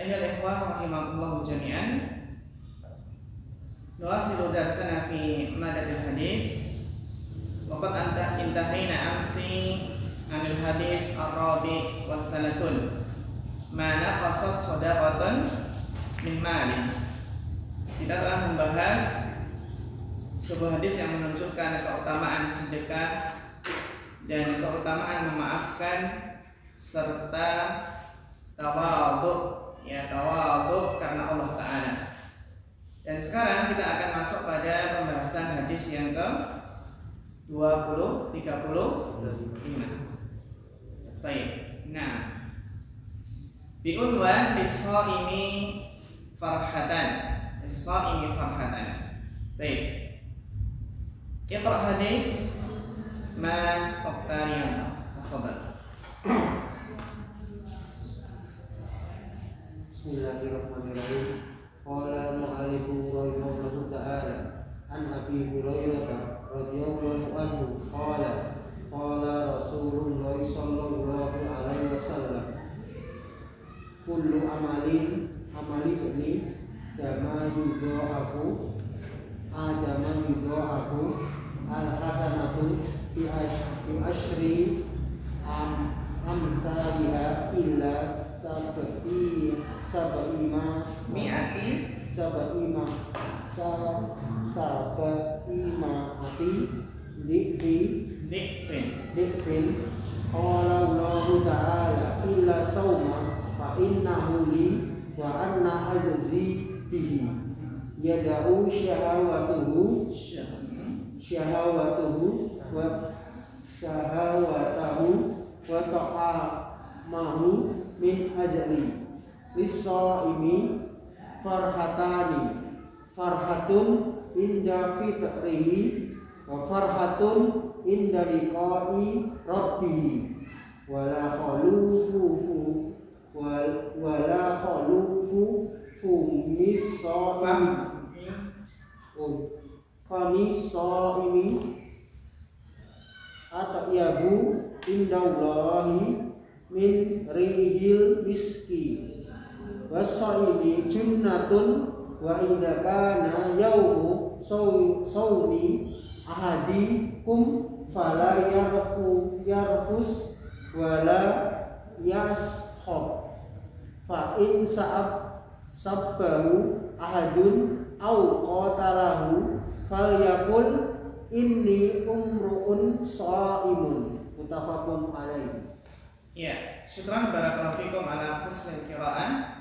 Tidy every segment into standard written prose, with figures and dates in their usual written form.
Ayyuhal ikhwah rahimakumullah jami'an, nuwasilu darsana fi madadil hadis. Waqad intahayna amsi anil hadis ar-rabi' was-salasun ma naqasat shadaqatan min mali. Kita telah membahas sebuah hadis yang menunjukkan keutamaan sedekah dan keutamaan memaafkan serta tawadhu, tawadhu karena Allah Ta'ala. Dan sekarang kita akan masuk pada pembahasan hadis yang ke 35. Baik. Nah, biunwan lis-shaimi farhatan. Lis-shaimi farhatan. Baik. Iqra hadis Mas Oktarian. Tafadhal. Bismillahirrahmanirrahim. Qala al-mu'allifu rahimahullahu ta'ala an Abi Hurairah radhiyallahu anhu qala Rasulullah sallallahu alaihi wasallam kullu amali bani kama yudha'afu al-hasanatu bi asyri amsalha illa dikfin. Qala Allahu ta'ala illa sawma fa innahu li wa anna ajzi bihi yada'u syahawatahu wa ta'amahu min ajli lis-shaimi farhatun inda fitrihi wa farhatun inda liqa'i rabbih wala khalufu famisaimi atyabu indallahi min rihil miski wasaimi junnatun wa idza kana yaumu sawmi ahadikum fala yarfus wala yashab fa in sabbahu ahadun aw qatalahu falyaqul inni umru'un shaimun. Muttafaqun alaihi. Ya, syukran barakallahu fikum ala husnil qiraah.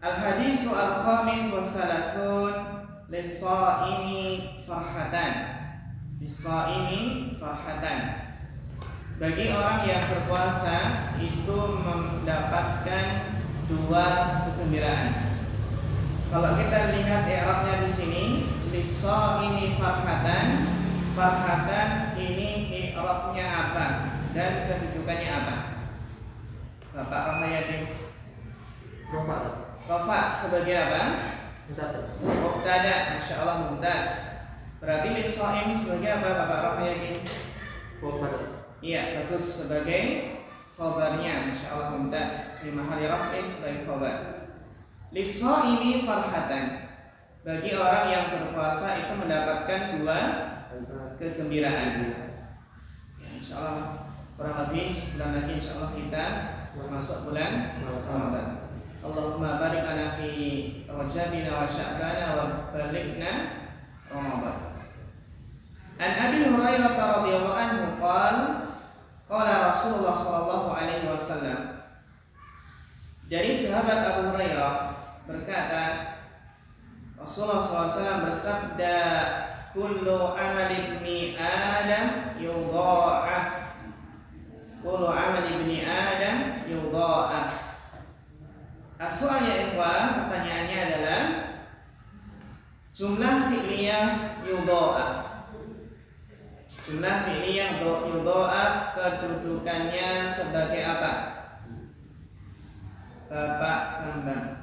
Al-hadisu al-khamis was-salasun lis-shaimi farhatan. Lis-shaimi farhatan. Bagi orang yang berpuasa itu mendapatkan dua kegembiraan. Kalau kita lihat i'rabnya di sini, lis-shaimi farhatan. Farhatan ini i'rabnya apa dan kedudukannya apa? Bapak Rahmayadi. Rafa sebagai apa? Mubtada. Masya Allah, mumtaz. Berarti lis-shaim sebagai apa Bapak Rahmayadi? Iya, bagus, sebagai khabarnya. Masya Allah, mumtaz. Di mahalli raf'in sebagai khabar. Lis-shaimi farhatan. Bagi orang yang berpuasa itu mendapatkan dua kegembiraan. Ya, insya Allah kurang lebih sebulan lagi insya Allah kita masuk bulan Ramadan. Allahumma barik lana fi rajabina wa sya'bana wa balighna Ramadan. An Abi Hurairah radhiyallahu anhu qala Rasulullah sallallahu alaihi wasallam. Dari sahabat Abu Hurairah berkata, Rasulullah SAW bersabda, kullu amali ibni Adam yudha'af. Kullu amali ibni Adam yudha'af. As-soal ya ikhwah, pertanyaannya adalah jumlah fi'liyah yudha'af. Jumlah fi'liyah yudha'af kedudukannya sebagai apa? Bapak Bambang.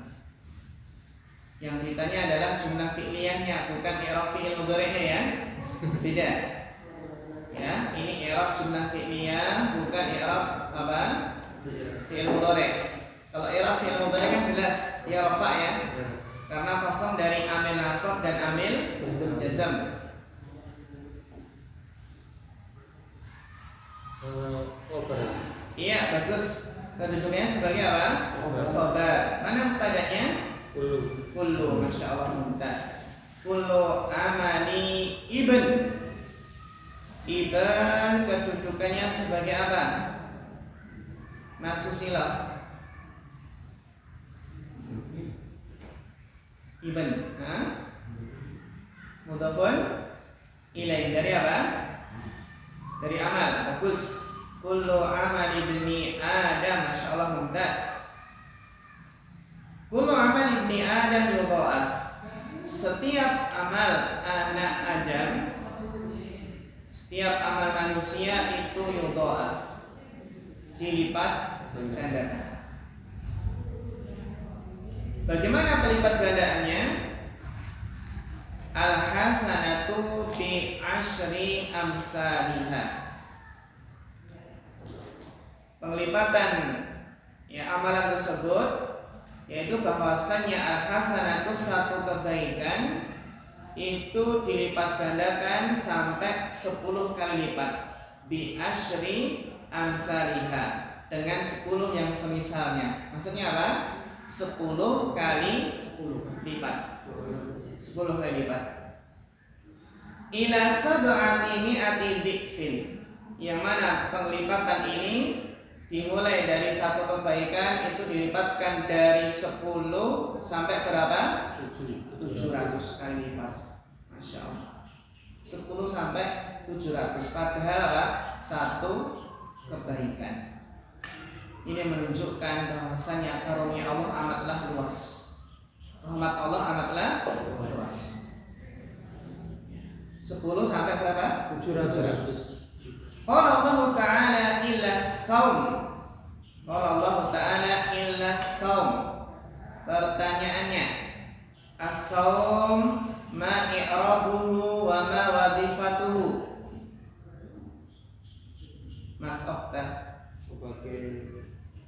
Yang ditanya adalah jumlah fi'liyahnya, bukan i'rab fi'il mudhari'nya ya. Tidak. Ya, ini i'rab jumlah fi'liyah, bukan i'rab apa? Fi'il mudhari'. Dia rafa ya. Karena kosong dari amil nasab dan amil jazam. Iya, bagus. Kedudukannya sebagai apa? Khobar. Mana mubtada'nya? Kullu. Masya Allah, mumtaz. Kullu amali ibn. Ibn kedudukannya sebagai apa? Mas Susilo. Ibn. Mudhafun ilaih. Dari apa? Dari amal. Bagus. Kullu amal ibni Adam. Masya Allah, mumtaz. Kullu amal ibni Adam yudha'af. Setiap amal anak Adam, setiap amal manusia itu yudha'af, dilipat gandakan. Bagaimana pelipat gandaannya? Al-hasanatu bi asyri amsalihah. Penglipatan ya amalan tersebut yaitu bahwasannya al-hasanatu satu kebaikan itu dilipat gandakan sampai 10 kali lipat bi asyri amsalihah, dengan 10 yang semisalnya. Maksudnya apa? 10 kali lipat. 10 kali lipat. Ila sab'ati mi'ati dhikfin. Yang mana penglipatan ini dimulai dari satu kebaikan itu dilipatkan dari 10 sampai berapa? 700 kali lipat. Masya Allah. 10 sampai 700. Padahal apa? Satu kebaikan. Ini menunjukkan bahwasanya karunia Allah amatlah luas. Rahmat Allah amatlah luas. 10 sampai berapa? 700. Qala Allah Ta'ala illa saum. Qala Allah Ta'ala illa saum. Pertanyaannya, as-saum ma i'rabuhu wa ma wadifatuhu. Mas Oktah, sebagai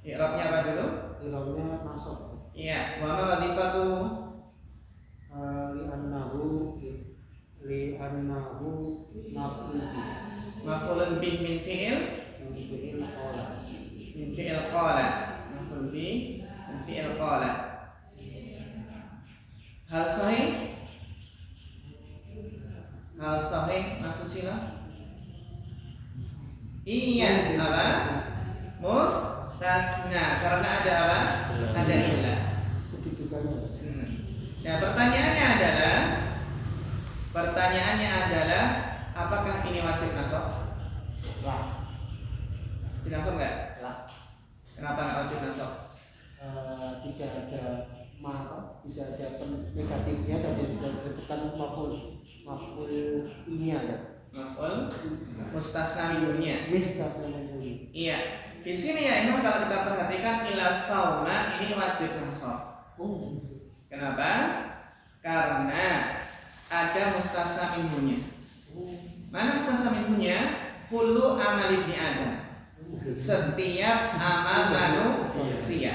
i'rabnya apa dulu? i'rabnya nasab. Iya, wa ma wadifatuhu li'annahu maf'ulun bih min fi'il qala. Maf'ulun bih min fi'il qala. Hal sahih? Hal sahih masuk sila? Iya, apa? Mustasna. Karena ada apa? Ada illah. Nah, pertanyaannya adalah apakah ini wajib nasab? Lah. Dinasab enggak? Lah. Kenapa enggak wajib nasab? Tidak ada negatifnya dan tidak disebutkan maf'ul ini ada. Maf'ul mustasna minhunya. Mustasna minhu. Iya. Di sini ya ini kalau kita perhatikan ila sauma ini wajib nasab. Kenapa? Karena ada mustasna minhunya. Mana mustasna minhunya? Kullu amal ibni Adam. Setiap amal manusia.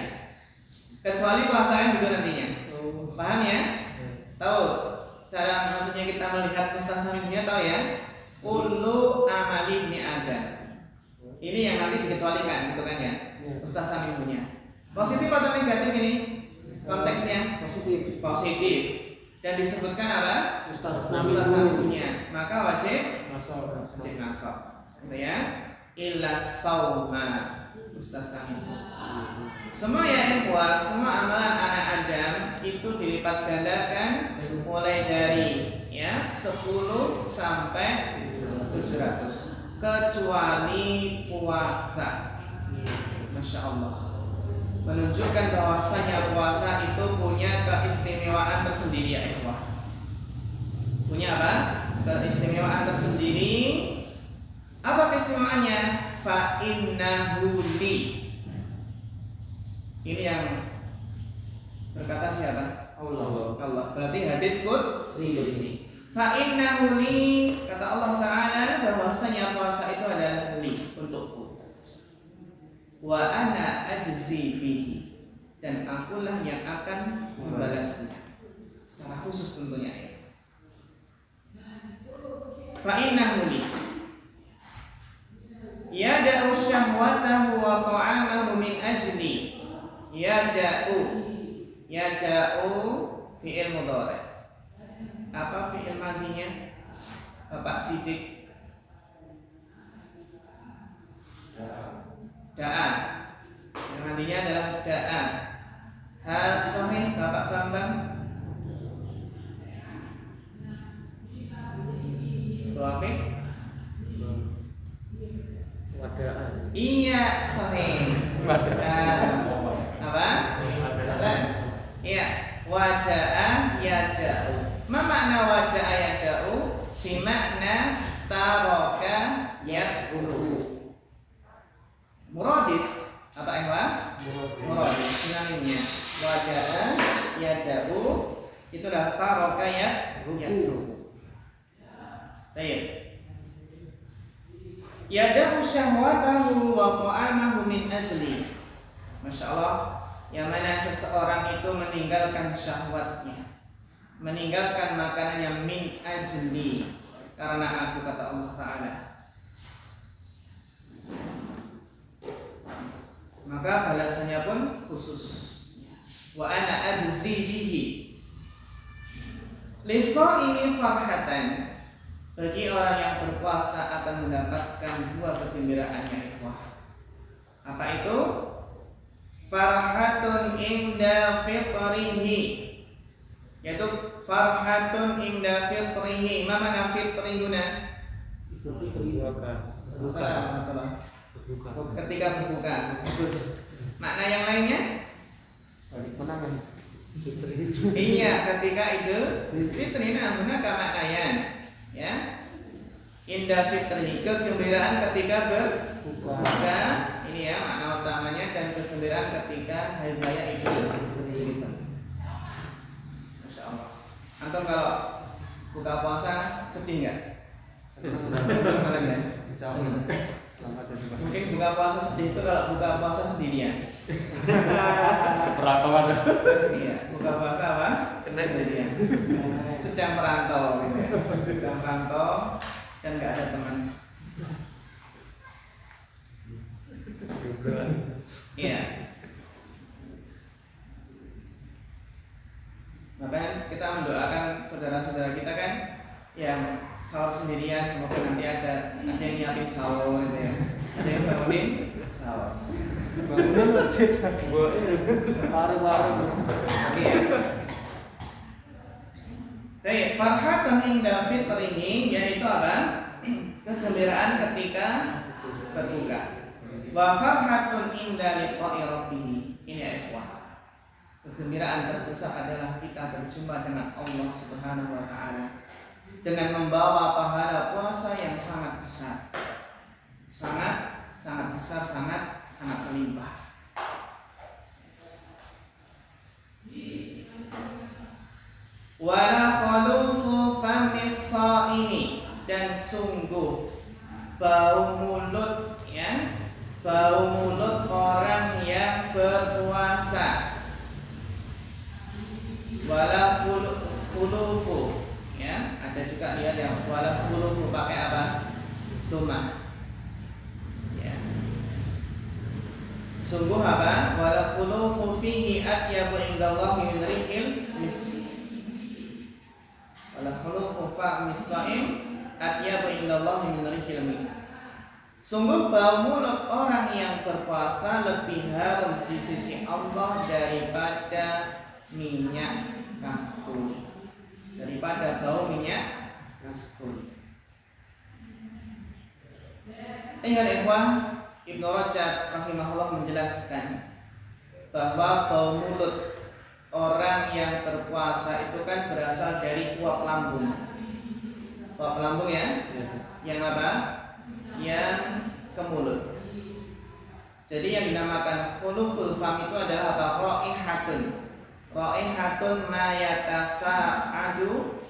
Kecuali puasa juga nantinya. Paham ya? Tahu cara maksudnya kita melihat mustasna minhunya, tahu ya? Kullu amal ibni Adam. Ini yang nanti dikecualikan, gitu kan ya? Mustasna minhunya. Positif atau negatif ini? Konteksnya positif. Dan disebutkan apa? Mustasna minhunya. Maka wajib nasab. Gitu ya? Illa sauma mustasna minhu. Semua ya ikhwah, semua amalan anak Adam itu dilipat gandakan mulai dari ya 10 sampai 700 kecuali puasa. Masya Allah, menunjukkan bahwasanya puasa itu punya keistimewaan tersendiri ya ikhwah. Punya apa? Keistimewaan tersendiri. Apa keistimewaannya? Fa innahu li. Ini yang berkata siapa? Allah. Berarti hadis qudsi. Fa innahu li, kata Allah Ta'ala bahwasanya puasa itu adalah li, untukku. Wa ana ajzi bihi, dan akulah yang akan membalasnya secara khusus tentunya ya. Fa innahu li yada'u syahwatahu wa ta'amahu min ajli. Yada'u fi'il mudhari. Apa fi'il madinya Bapak Sidik? Da'a. Fi'il madinya adalah da'a. Hal sahih Bapak Bambang? Rafiq? Wada'an. Iya, sahih. Apa? Iya, wada'a yada'u. Ma makna wada'a yada'u? Fi makna taraka yad'u. Muradif apa ihwa? Muradif sinonimnya. Wada'a yada'u itu adalah taraka yad'u. Baik. Yada'u syahwatahu wa ta'amahu min ajli. Masya Allah, yang mana seseorang itu meninggalkan syahwatnya, meninggalkan makanannya min ajli, karena aku, kata Allah Ta'ala. Maka balasannya pun khusus. Wa ana ajzi bihi. Lisa'imi farhatan. Bagi orang yang berpuasa akan mendapatkan dua kegembiraannya ikhwah. Apa itu? Farhatun inda fitrihi, yaitu farhatun inda fitrihi. Ma makna fitrihuna? Ketika berbuka. Bagus. Makna yang lainnya? Iya, ketika itu fitrina menggunakan maknayan. Ya, indah fitri, kegembiraan ketika berbuka. Ini ya makna utamanya, dan kegembiraan ketika hari raya Idul Fitri. Masya Allah. Antum kalau buka puasa sedih nggak? Mungkin buka puasa sedih itu kalau buka puasa sendirian. Perantauan. Iya, buka puasa apa? Sendirian. Sedang merantau gitu ya. Sedang merantau dan nggak ada teman. Iya. Maka kita mendoakan saudara-saudara kita kan yang sahur sendirian, semoga nanti ada yang nyiapin sahur gitu ya. Ada yang bangunin sahur. Bangunin masjid. Baru-baru. Iya. Baik, farhatun inda fitrihi, yaitu apa? Kegembiraan ketika berbuka. Wa farhatun inda liqa'i rabbih. Ini ya ikhwah. Kegembiraan terbesar adalah kita berjumpa dengan Allah Subhanahu wa taala dengan membawa pahala puasa yang sangat besar. Sangat besar, sangat melimpah. Wala khalufu famis shaimi, dan sungguh bau mulut ya, bau mulut orang yang berpuasa. Wala khulufu ya, ada juga lihat yang wala khulufu pakai apa? Dhamma. Ya. Sungguh apa? Wala khulufu fihi atyabu indallahi min rihil misk. Wala khulufu fa'mis sha'im atyabu indallahi min rihil misk. Sungguh bau mulut orang yang berpuasa lebih harum di sisi Allah daripada minyak kasturi, daripada bau minyak kasturi. Ingat ikhwan, Ibnu Rajab rahimahullah menjelaskan bahwa bau mulut orang yang berpuasa itu kan berasal dari uap lambung. Uap lambung ya, yang apa? Yang ke mulut. Jadi yang dinamakan khuluful fam itu adalah apa? Raihatun ma yatasa'adu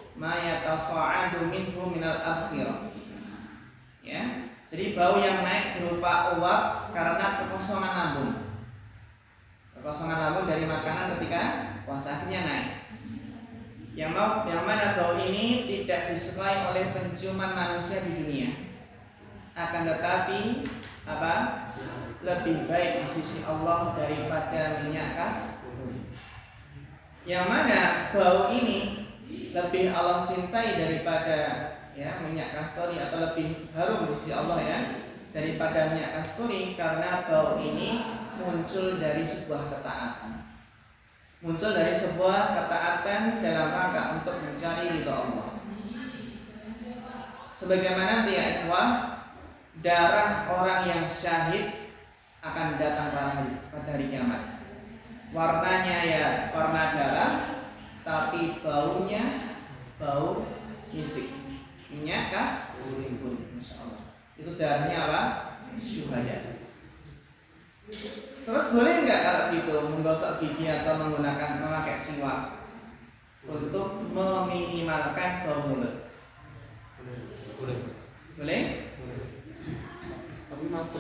minhu minal abkhir. Ya. Jadi bau yang naik berupa uap karena kekosongan lambung. kosongan lambung dari makanan ketika puasa, akhirnya naik. Yang mana bau ini tidak disukai oleh penciuman manusia di dunia, akan tetapi apa? Lebih baik di sisi Allah daripada minyak kasturi. Yang mana bau ini lebih Allah cintai daripada ya minyak kasturi, atau lebih harum di sisi Allah ya daripada minyak kasturi, karena bau ini muncul dari sebuah ketaatan. Muncul dari sebuah ketaatan dalam rangka untuk mencari ridha Allah. Sebagaimana nanti ya ikhwah, darah orang yang syahid akan datang pada hari kiamat. Warnanya ya warna darah, tapi baunya bau misik, minyak kasturi pun, insya Allah. Itu darahnya apa? Syuhada. Terus boleh nggak kalau gitu menggosok gigi atau memakai siwak untuk meminimalkan bau mulut? Boleh? Tapi mampu.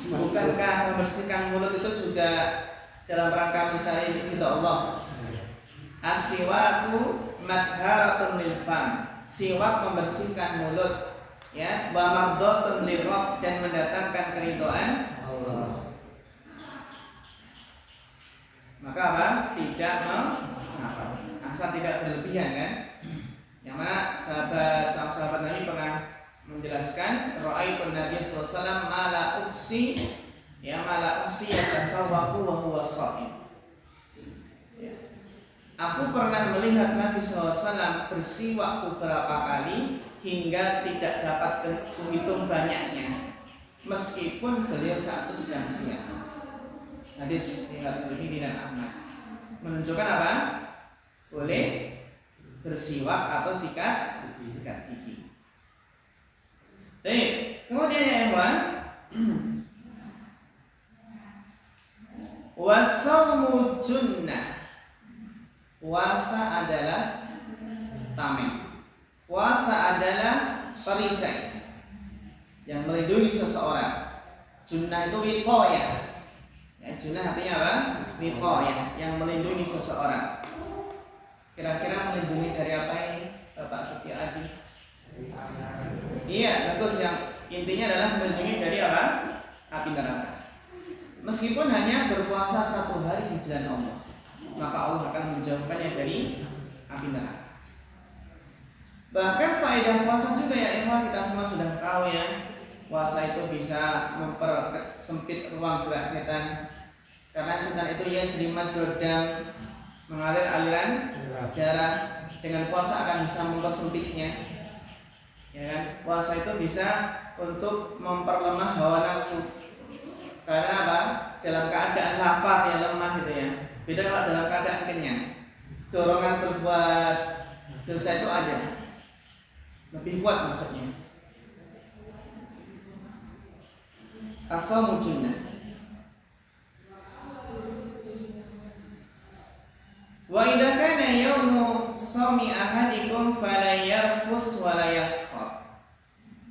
Bukankah membersihkan mulut itu juga dalam rangka mencari ridha Allah? As-siwaku madharatun lil fam. Siwak membersihkan mulut, ya, wa mardhatun lirabb, dan mendatangkan keridhaan Allah. Maka apa? Tidak mengapa, asal tidak berlebihan kan? Yang mana sahabat Nabi pernah menjelaskan, ra'aitun Nabi sallallahu alaihi wasallam mala uksi yatasawwaqu wa huwa sha'im. Aku pernah melihat Nabi SAW bersiwak beberapa kali hingga tidak dapat kuhitung banyaknya, meskipun beliau saat itu sedang siap. Hadis riwayat Tirmidzi dan Ahmad menunjukkan apa? Boleh bersiwak atau sikat gigi. Baik, kemudian ya ikhwan, wasaumu junnah. Puasa adalah tameng. Puasa adalah perisai yang melindungi seseorang. Junnah itu wiqayah. Ya, junnah artinya apa? Wiqayah, yang melindungi seseorang. Kira-kira melindungi dari apa ini, Bapak Setia Adi? Iya, bagus. Yang intinya adalah melindungi dari apa? Api neraka. Meskipun hanya berpuasa 1 hari di jalan Allah, maka Allah akan menjauhkannya dari api neraka. Bahkan faedah puasa juga ya ikhwah, kita semua sudah tahu ya, puasa itu bisa mempersempit ruang gerak setan. Karena setan itu ya jelimet jodang, mengalir aliran darah. Dengan puasa akan bisa mempersempitnya. Ya kan? Puasa itu bisa untuk memperlemah hawa nafsu. Karena apa? Dalam keadaan lapar ya lemah gitu ya. Beda kalau dalam keadaan kenyang, dorongan berbuat dosa itu ada, lebih kuat maksudnya. As-shaumu junnah. Wa idza kana yawmu shaumi ahadikum fala yarfus wa la yaskhab.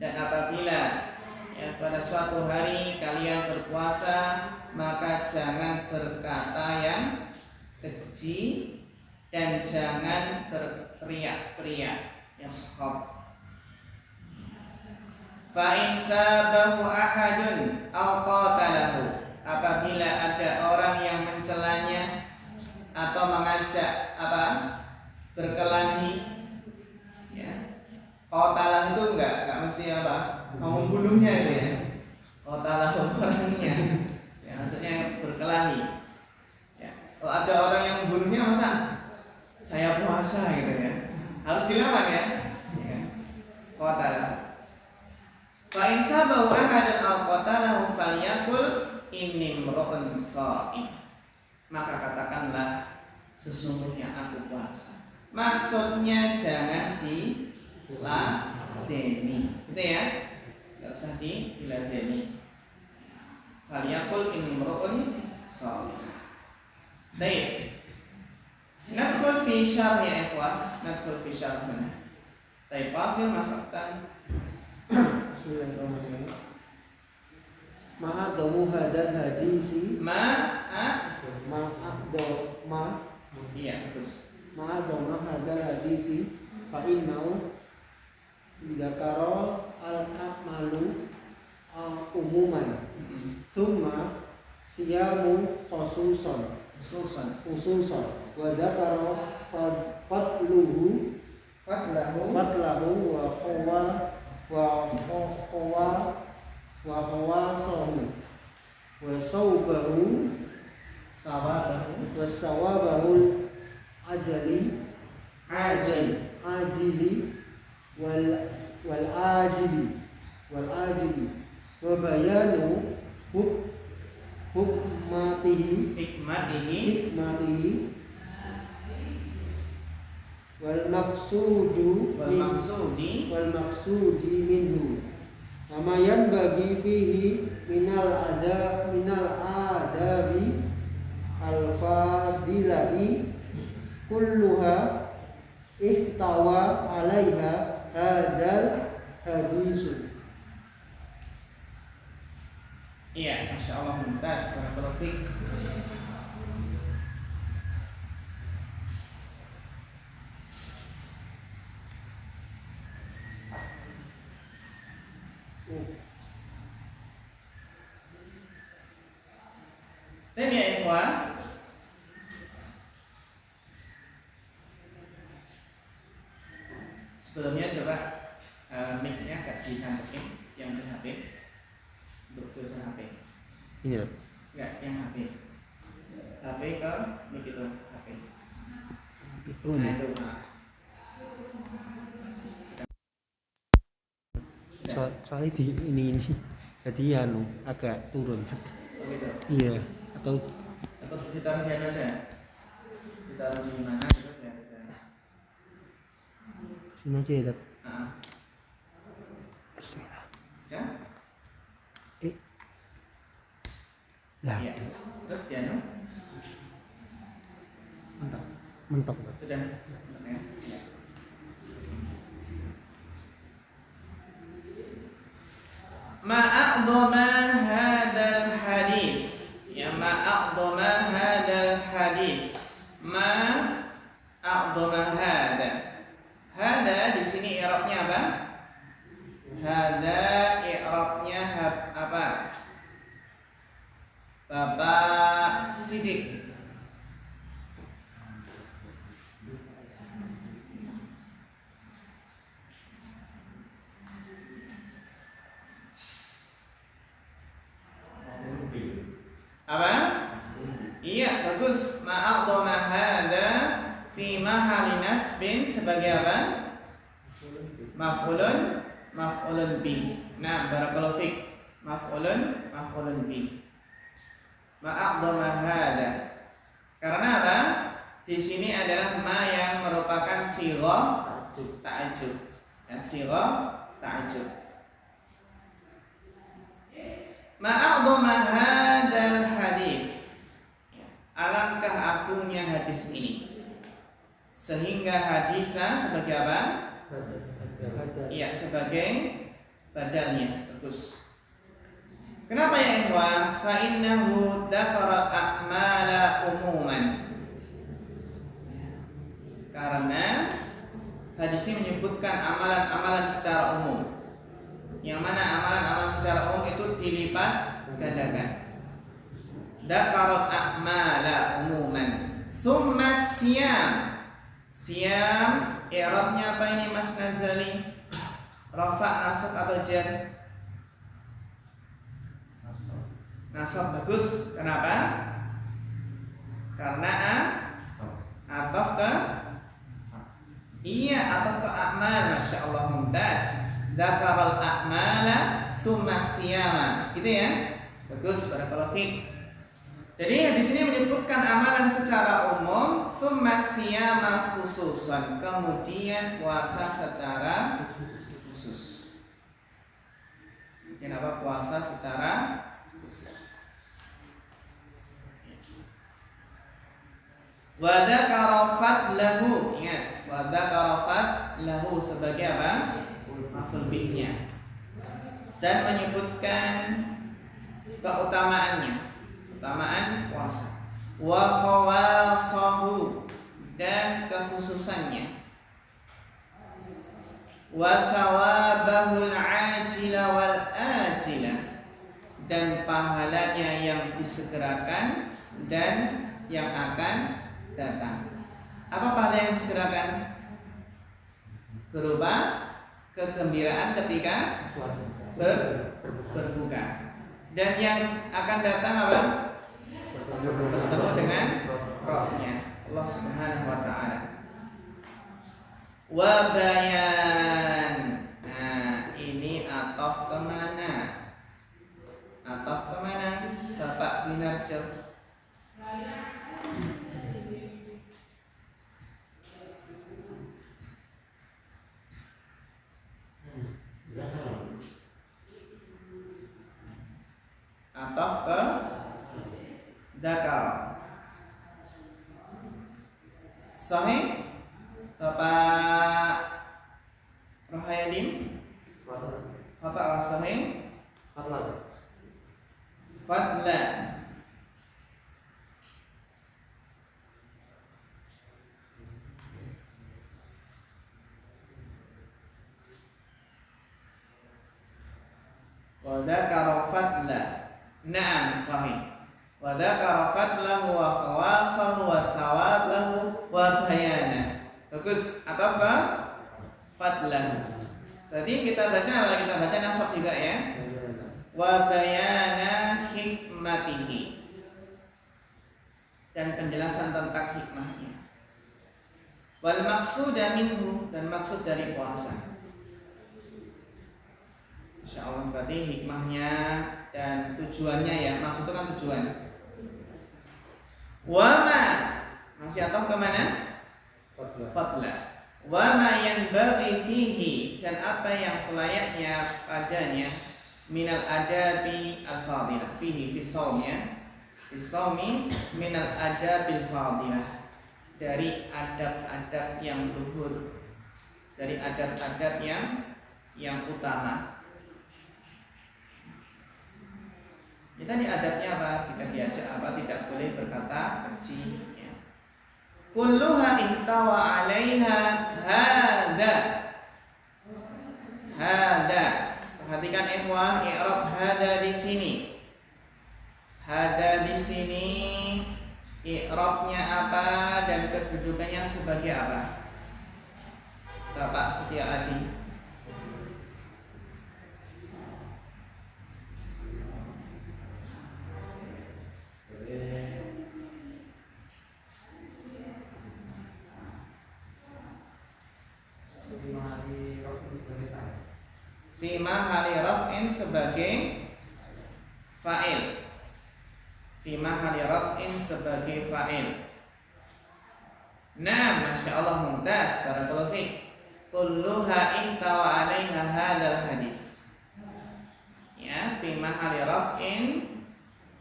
Dan apabila ya pada suatu hari kalian berpuasa, maka jangan berkata yang keji dan jangan berteriak-teriak, yaskhab. Fa in sabahu ahadun aw qatalahu, apabila ada orang yang mencelanya atau mengajak apa? Berkelahi, ya. Qatalah itu enggak mesti apa? Mau membunuhnya itu ya. Qatalah orangnya. Ya, maksudnya berkelahi. Ya. Kalau ada orang yang membunuhnya, masa saya puasa gitu ya. Harus dilawan ya. Ya. Qatalah. Fa in sabahu ahadun aw qatalahu falyaqul inni mra'un sha'im. Maka katakanlah sesungguhnya aku puasa. Maksudnya jangan diladeni. Gitu ya. Enggak usah diladeni. Falyaqul inni mra'un sha'im. Baik. Nadkhul fi syarh ya ikhwah. Nadkhul fi syarh mana? Baik, fasil masaktan. ma'adamu hadal hadisi iya bagus. ma'adamu hadal hadisi fa innau dzakara al-akmalu umuman summa siyamu khususan wa dzakara fatlahu wa khawasahu wa sawbahu wa sawabahu ajili wal ajili wa bayanu hikmatihi wal maksudi minhu amayan bagi fihi minal adabi al fadilai kulluha ihtawa alaiha hadal hadisu. Iya, Masya Allah, mumtaz, barakallahu fiik. Dan ya ikhwan, sebelumnya coba mic-nya agak ditancapin yang di HP untuk tulisan HP. Iya. Enggak, yang HP. HP ke mic itu HP. Itu Nah, itu. soalnya di ini jadi anu agak turun. Oh, gitu. Iya, atau ditaruh di aja. Ditaruh di mana gitu ya. sini aja ya. Heeh. Bismillah. Ya? Lah, Iya. Terus dia anu mentok. sudah. Ya. Ma'a'dhama hadal hadis. Ya, ma'a'dhama hadal hadis. Ma'a'dhama hada. Hada di sini i'rabnya apa? Hada i'rabnya apa? Bapak Sidik. Apa? Iya, bagus. Ma'adhama hada fi mahali nasbin sebagai apa? Maf'ulun bi. Nah, barakallahu fik. Maf'ulun bi. Ma'adhama hada. Karena apa? Di sini adalah ma yang merupakan sighah ta'ajjub. Ya, sighah ta'ajjub. Ma'adhama hadal hadis. Alangkah agungnya hadis ini. Sehingga hadisah sebagai apa? Iya, sebagai badalnya. Bagus. Kenapa ya ikhwan? Fa innahu dzakara a'mala umuman. Karena hadis ini menyebutkan amalan-amalan secara umum. Yang mana amalan-amalan secara umum itu dilipat gandakan. Dzakarat a'mala umuman. Tsumma siyam. Siyam i'rabnya apa ini Mas Nazali? Rafa, nasab atau jar? Nasab, bagus. Kenapa? Karena ataf ke ataf ke a'mal. Masya Allah, mumtaz. Dzakaral a'mala tsumma siyama. Gitu ya. Bagus, barakallahu fiik. Jadi di sini menyebutkan amalan secara umum, tsumma siyama khususan, kemudian puasa secara khusus. Kenapa puasa secara khusus? Wa dzakara fadlahu. Ingat, wa dzakara fadlahu sebagai apa? Maf'ul bihnya. Dan menyebutkan keutamaannya, keutamaan puasa. Wa khawasahu, dan kekhususannya. Wa thawabahul ajila wal ajila, dan pahalanya yang disegerakan dan yang akan datang. Apa pahala yang disegerakan? Berupa kegembiraan ketika berbuka. Dan yang akan datang apa? Bertemu dengan Rabbnya, Allah Subhanahu wa taala. Wa bayan. Nah, ini ataf kemana? Ataf kemana? Bapak Binarjo. Ataf ke Dakar. Sahih? Bapak Rohayadin? Bapak Sahih? Fadlan. Wa dzakara fadla. Naam, sahih. Wa dzakara fadlahu wa khawasahu wa thawabahu wa bayana. Bagus. Atau apa? Fadlahu. Tadi kita baca apa? Kita baca nasab juga ya. Wa bayana hikmatihi, dan penjelasan tentang hikmahnya. Wal maqsuda minhu, dan maksud dari puasa. Insyaallah berarti hikmahnya dan tujuannya ya. Maksud itu kan tujuan. Wa ma, masih atau kemana? Fadla. Wa ma yanbaghi fihi, dan apa yang selayaknya padanya, minal adabi al-fadilah fihi fi shaumnya, fi shaumi minal adabil fadilah, dari adab-adab yang luhur, dari adab-adab yang utama. Kita di adabnya apa? Jika diajak apa, tidak boleh berkata keji. Kulluha ihtawa 'alaiha hadza. Hadza. Perhatikan ikhwah, i'rab hadza di sini. Hadza di sini i'rabnya apa dan kedudukannya sebagai apa? Bapak Setia Adi. Fi mahali raf'in sebagai fa'il. Fi mahali raf'in sebagai fa'il. Nah, Masya Allah, mumtaz. Barakallahu fiik. Kulluha ihtawa 'alaiha hadzal hadis. Ya, fi mahali raf'in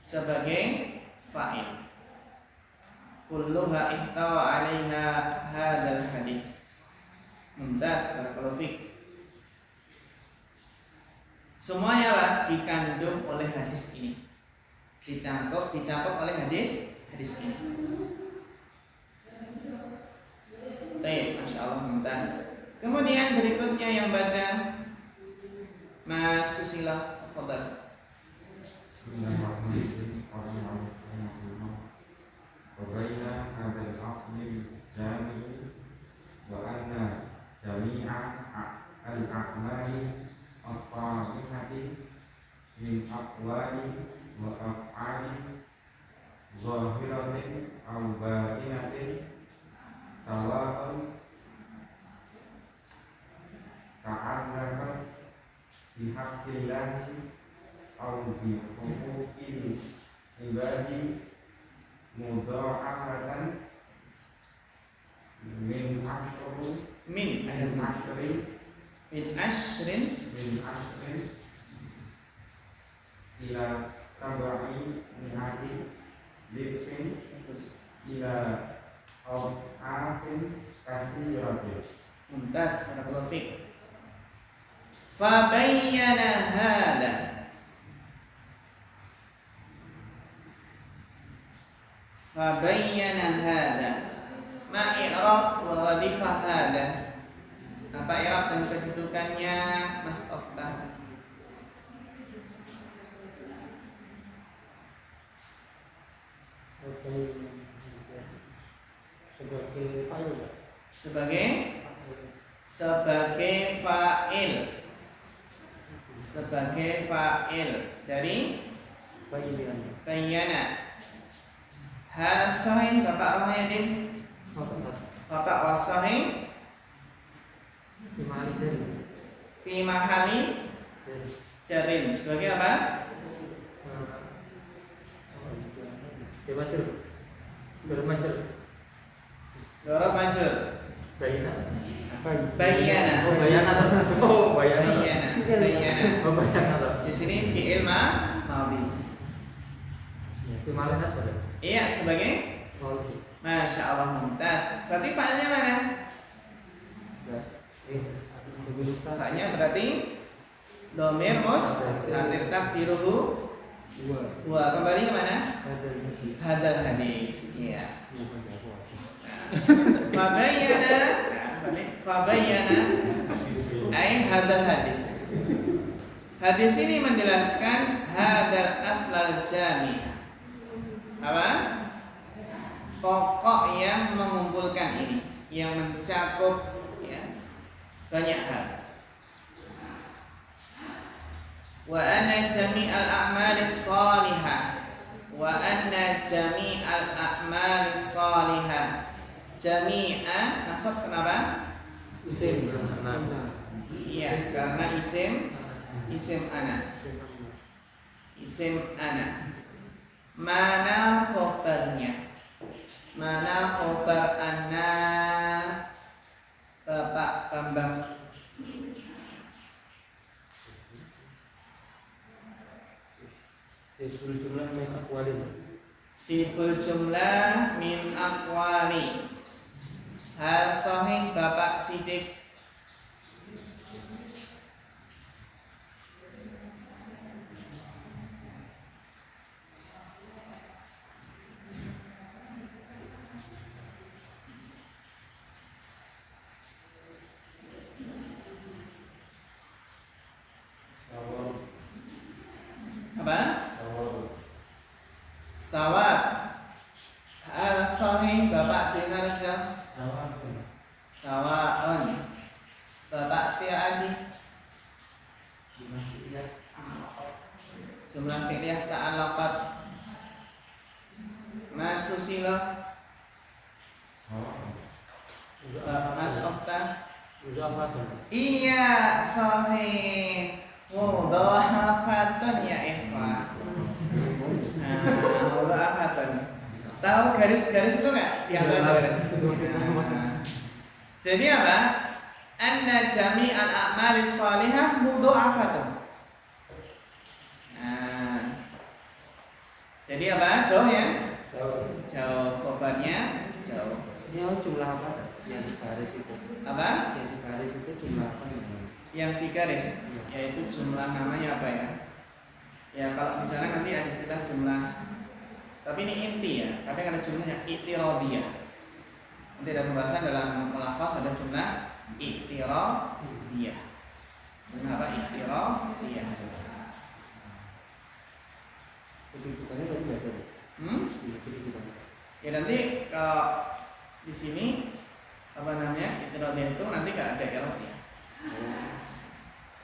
sebagai fa'il. Kulluha ihtawa 'alaiha hadzal hadis. Mumtaz. Barakallahu fiik. Semuanya Pak, dikandung oleh hadis ini, dicangkup oleh hadis ini. Baik, Masya Allah, mumtaz. Kemudian berikutnya yang baca Mas Susila, fadhal. Min aqwali wa af'ali zahiratin aw batinatin sawa'un ka'annaka bihaqqillahi aw bi huquqil ibadi mudha'afatan min ashrin ila sab'i mi'ati lifin ila af'afin katsiratin. Mumtaz, barakallahu fiik. Fa bayyana hadza. fabayyana hada. Ma i'rab wa wadifah hada. Apa i'rab dan kedudukannya Mas Oktah? sebagai fa'il. Sebagai fa'il. Sebagai fa'il dari bayyana. Hal sahih Bapak Rohayadin. Bapak wasahih fi mahali jarin. Sebagai apa? Dorab majur. Bayyana. Di sini fi'il madhi. Iya, sebagai Masya Allah, mumtaz. Berarti fa'ilnya mana? Fa'ilnya berarti domir nanti takdiruhu wa. Kembali ke mana? Hadal hadis. Iya. Fabayyana ay hadal hadis. Hadis ini menjelaskan hadal aslal jami'. Apa? Pokok yang mengumpulkan ini, yang mencakup ya, banyak hal. Wa anna jami'al a'malis salihah. Wa anna jami'al a'malis salihah. Jami'a nasab kenapa? Isim. Iya, karena isim ana. Isim ana. Mana khobarnya? Mana khobar anna? Bapak Bambang. Sibul jumlah min aqwali. Sibul jumlah min aqwali. Hal sahih Bapak Sidik. Apa? Sawab. Hal sahih Bapak dengar aja. Sawa'un. Bapak Setia Adi. Jumlah fi'liyah ta'alaqat. Mas Susilo. Mas Okta. Iya, sahih. Mudhafatun ya ikhwan. Mudhafatun. Tahu garis-garis itu enggak? Yang garis. Jadi apa? Anna jami'al a'malis shalihah mudha'afatun. Nah. Jadi apa? Jauh ya? Jauh. Khobarnya jauh. Ini jumlah apa? Yang di garis itu. Apa? Yang di garis itu jumlah apa? Yang di garis, yaitu jumlah namanya apa ya? Ya kalau di sana nanti ada istilah jumlah. Tapi ini inti ya. Kadang ada jumlahnya i'tiradiyah. Nanti ada pembahasan dalam melafaz ada jumlah i'tiradiyah. Jumlah apa? I'tiradiyah. Kedudukannya tadi nggak ada. Ya nanti kalau di sini apa namanya i'tiradiyah itu nanti nggak ada i'rabnya.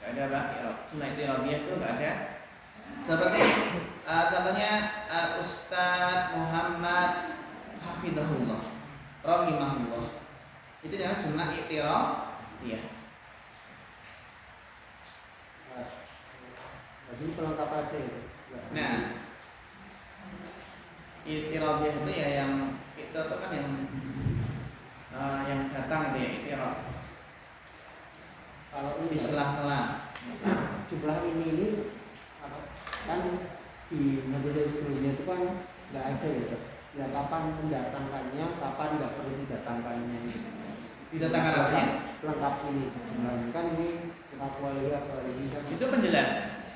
Nggak ada apa? Jumlah i'tiradiyah itu nggak ada. Seperti contohnya Ustadz Muhammad Hafidhahullah rahimahullah. Itu namanya jumlah i'tiradiyah. Jadi pelengkap aja itu. Nah, i'tiradiyah itu ya yang itu kan yang datang dia i'tirad. Kalau Di sela-sela. jumlah ini kan di majelis sebelumnya itu kan nggak ada ya. Ya kapan mendatangkannya, kapan nggak perlu didatangkannya. Didatangkan apa ya? Lengkap ini. Kan ini kita kuali ini kan. Itu penjelas.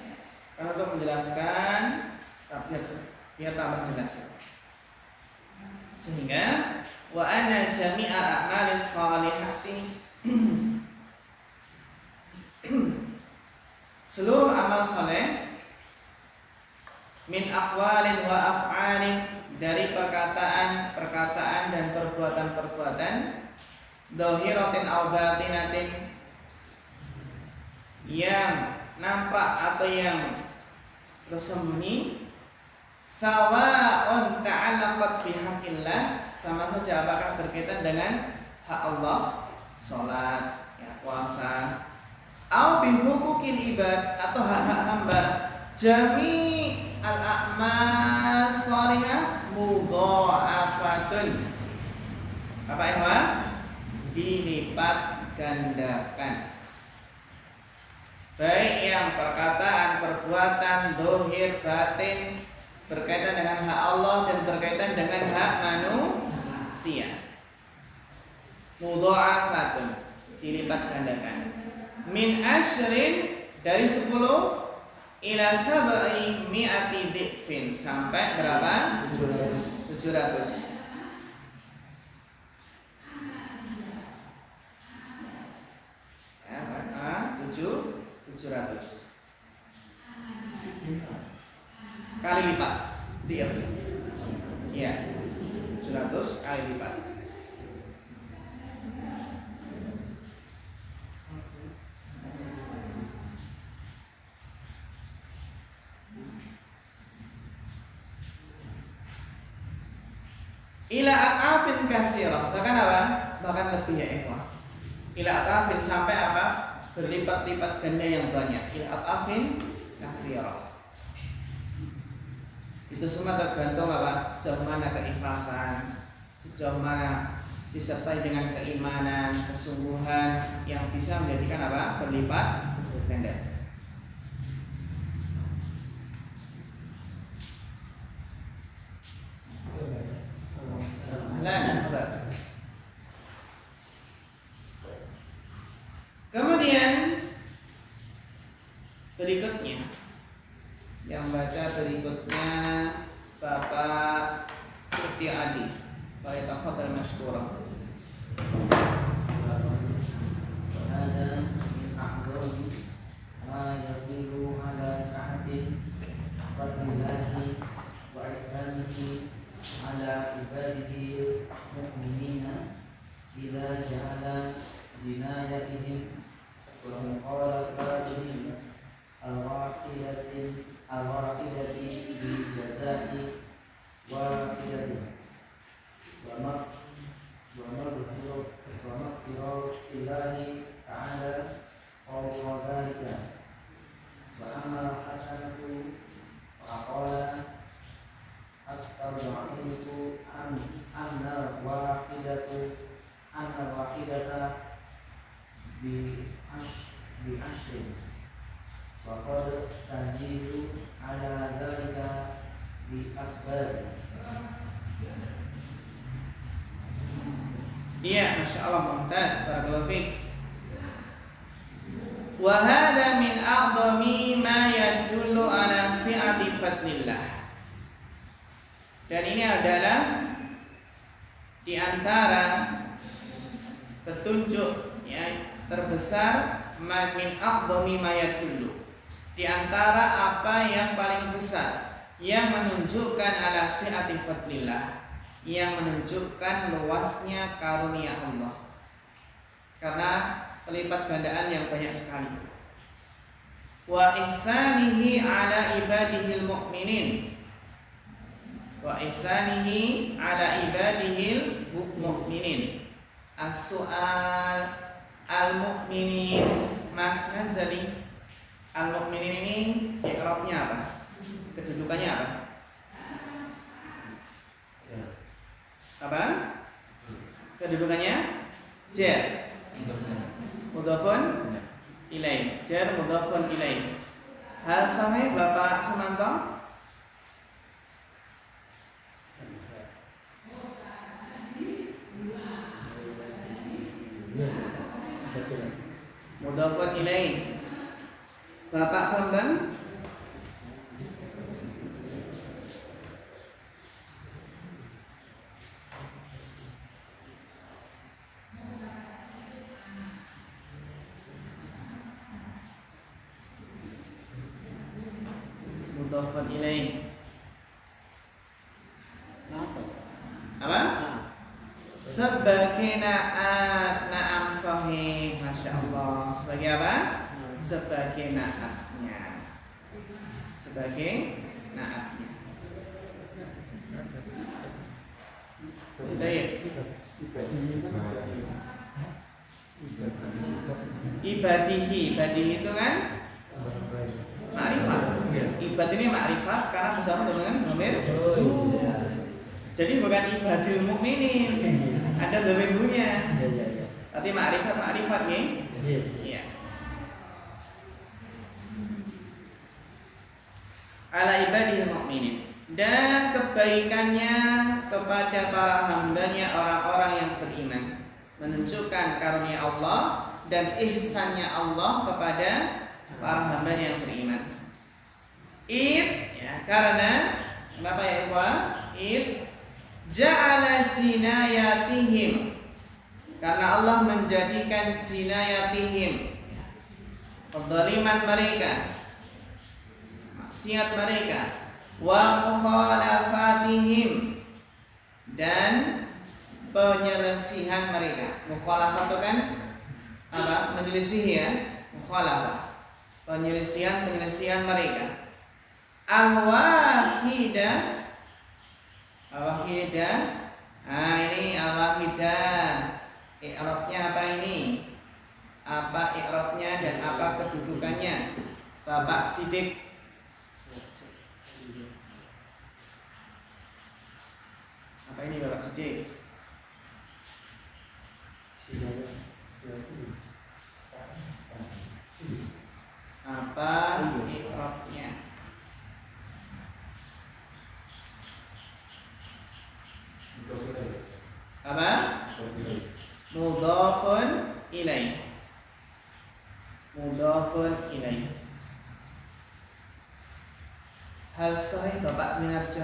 Karena untuk menjelaskan biar tambah jelas. Sehingga wa anna jami'a a'malis shalihati seluruh amal saleh min aqwalin wa af'alin, dari perkataan dan perbuatan-perbuatan, dhahiratin aw batinatin, yang nampak atau yang tersembunyi, sawa'un ta'allaqat bihaqqillah, sama saja apakah berkaitan dengan hak Allah, salat, ya, puasa, au bihuquqil ibad, atau hak-hak hamba. Jami al-a'mal shalihah mudha'afatun. Apa itu? Dilipat gandakan. Baik yang perkataan, perbuatan, zahir, batin, berkaitan dengan hak Allah dan berkaitan dengan hak manusia. Mudha'afatun, dilipat gandakan. Min asyrin, dari 10 ila sab'i mi'ati dhifin, sampai berapa? 700. Ya, 700 kali lipat, dhif. Ya, 700 kali lipat. Ila aqafin katsirah, bahkan apa? Bahkan lebih, ya ikhwah. Ila aqafin, sampai apa? Berlipat-lipat ganda yang banyak. Ila aqafin katsirah. Itu semua tergantung apa? Sejauh mana keikhlasan, sejauh mana disertai dengan keimanan, kesungguhan yang bisa menjadikan apa? Berlipat ganda. Kemudian berikutnya, yang baca berikutnya Bapak Kurti Adi, Bapak tafadhal masykurah. Ada min a'dhami ma yaqilu ala sa'atin fadlillahi wa ihsanihi ala ibadihi mu'minina idza ja'ala jinayatihim wa muqalatatihim al-waqidati bi jazati wa qidati wa maghfirah ilahi ta'ala wa dhalika wa amma hasanatu wa qala at-tabi'atu anna waqidata bi ashrin wa qad tazidu ala dhalika bi asbab. Iya, Masya Allah, mumtaz, barakallahu fiik. Wa hadha min a'dhami ma yadullu ala si'ati fadlillah. Dan ini adalah di antara petunjuk, ya, terbesar, min a'dhami ma yadullu, di antara apa yang paling besar yang menunjukkan ala si'ati fadlillah, yang menunjukkan luasnya karunia Allah, karena pelipat gandaan yang banyak sekali. Wa ihsanihi ala ibadihil mu'minin, wa ihsanihi ala ibadihil mu'minin. As-su'al al-mu'minin, Mas Nazali, al-mu'minin ini i'rabnya apa? Kedudukannya apa? Apa? Kedudukannya jar, mudhafun ilaih, jar mudhafun ilaih. Hal sahih Bapak Sumanto? Mudhafun ilaih. Bapak Bambang? mudhafun ilaih. Kenapa? Apa? Nah, Sebagai naat. Naam sahih. Masya Allah. Sebagai apa? Sebagai naatnya. Sebagai naatnya. Baik. Ibadihi itu kan ma'rifat. Ibad ini ma'rifat karena bersama dengan dhamir. Jadi bukan ibadil mukminin. Ada dhamirnya. Tapi ma'rifat nih. Iya. Ala ibadil mukminin. Dan kebaikannya kepada para hambanya orang-orang yang beriman, menunjukkan karunia Allah dan ihsannya Allah kepada para hambanya yang beriman. Ya, karena kenapa ya ikhwah? Ja'ala jinayatihim, karena Allah menjadikan jinayatihim, kezaliman mereka, maksiat mereka, wa mukhalafatihim, dan penyelesihan mereka. Mukhalafat itu kan apa? Menyelisih ya. Mukhalafat, penyelesihan mereka. Al-wahidah. Nah ini al-wahidah. I'rabnya apa ini? Apa i'rabnya dan apa kedudukannya? Bapak Sidik. Apa ini Bapak Sidik? Apa i'rabnya? Apa? Mudhafun ilaih. Hal sahih Bapak Minarjo.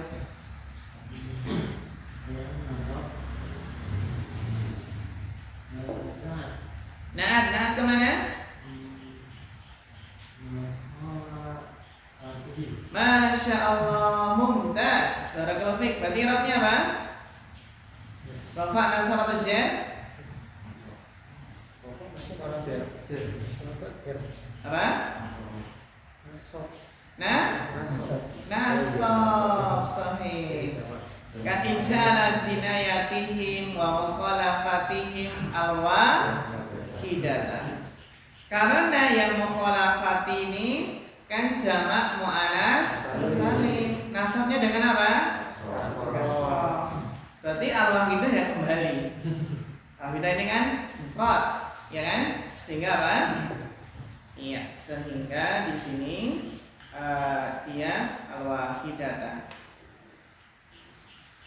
Naat kemana? Masya Allah, mumtaz. Barakallahu fiik. Berarti i'rabnya apa? Rafa nasab atau jar? Apa? Nasab sahih. Katijala jinayatihim wa mukhalafatihim al-wahidata. Karena yang mukhalafat ini kan jamak muannas salim. Nasabnya dengan apa? Berarti al-wahidah ya kembali. Wahidah ini kan mufrad, ya kan? Sehingga apa? Iya, sehingga di sini dia al-wahidata.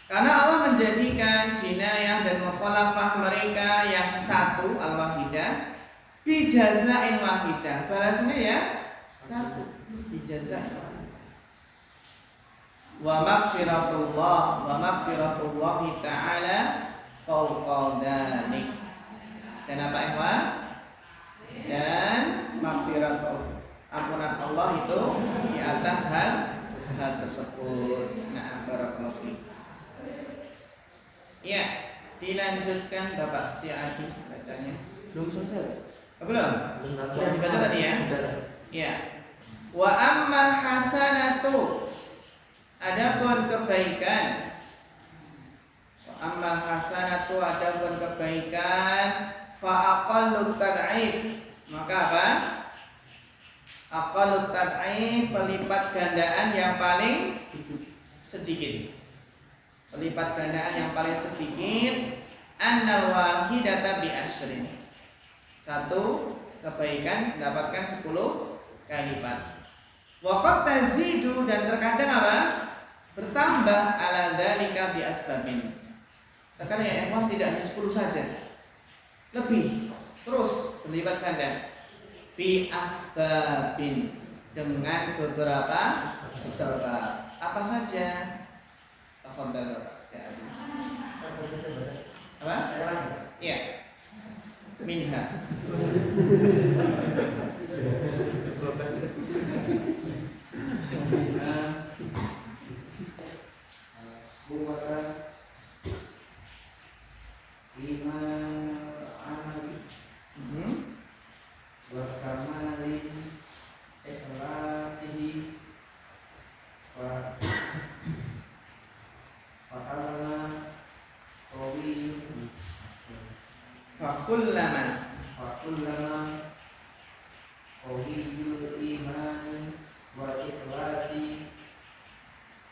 Karena Allah menjadikan jinayah dan mukhalafah mereka yang satu, al-wahidah, bijazain wahidah. Balasnya ya satu, bijazain wahidah. Wa maghfiratullah ta'ala fawqa dzalik. Dan apa ikhwan? Dan maghfiratullah, ampunan Allah itu di atas hal tersebut. Nah, barakallahu fiik. Ya, dilanjutkan Bapak Setiadi bacanya. belum selesai. Belum? Sudah dibaca tadi ya? Ya. Wa ammal hasanatu, adapun kebaikan. Wa ammal hasanatu, adapun kebaikan, fa aqallu tad'if, maka apa? Aqallu tad'if, pelipat gandaan yang paling sedikit. Pelipat gandaan yang paling sedikit, annal wahidata bi asyrin. Satu kebaikan mendapatkan 10 kali lipat. Wa qad tazidu, dan terkadang apa? Bertambah ala dzalika bi asbabin. Terkadang ya ikhwan tidak hanya 10 saja. Lebih, terus berlipat ganda. Bi asbabin, dengan beberapa sebab. Apa saja? Tafadhal Bapak. Apa? Iya. Minha.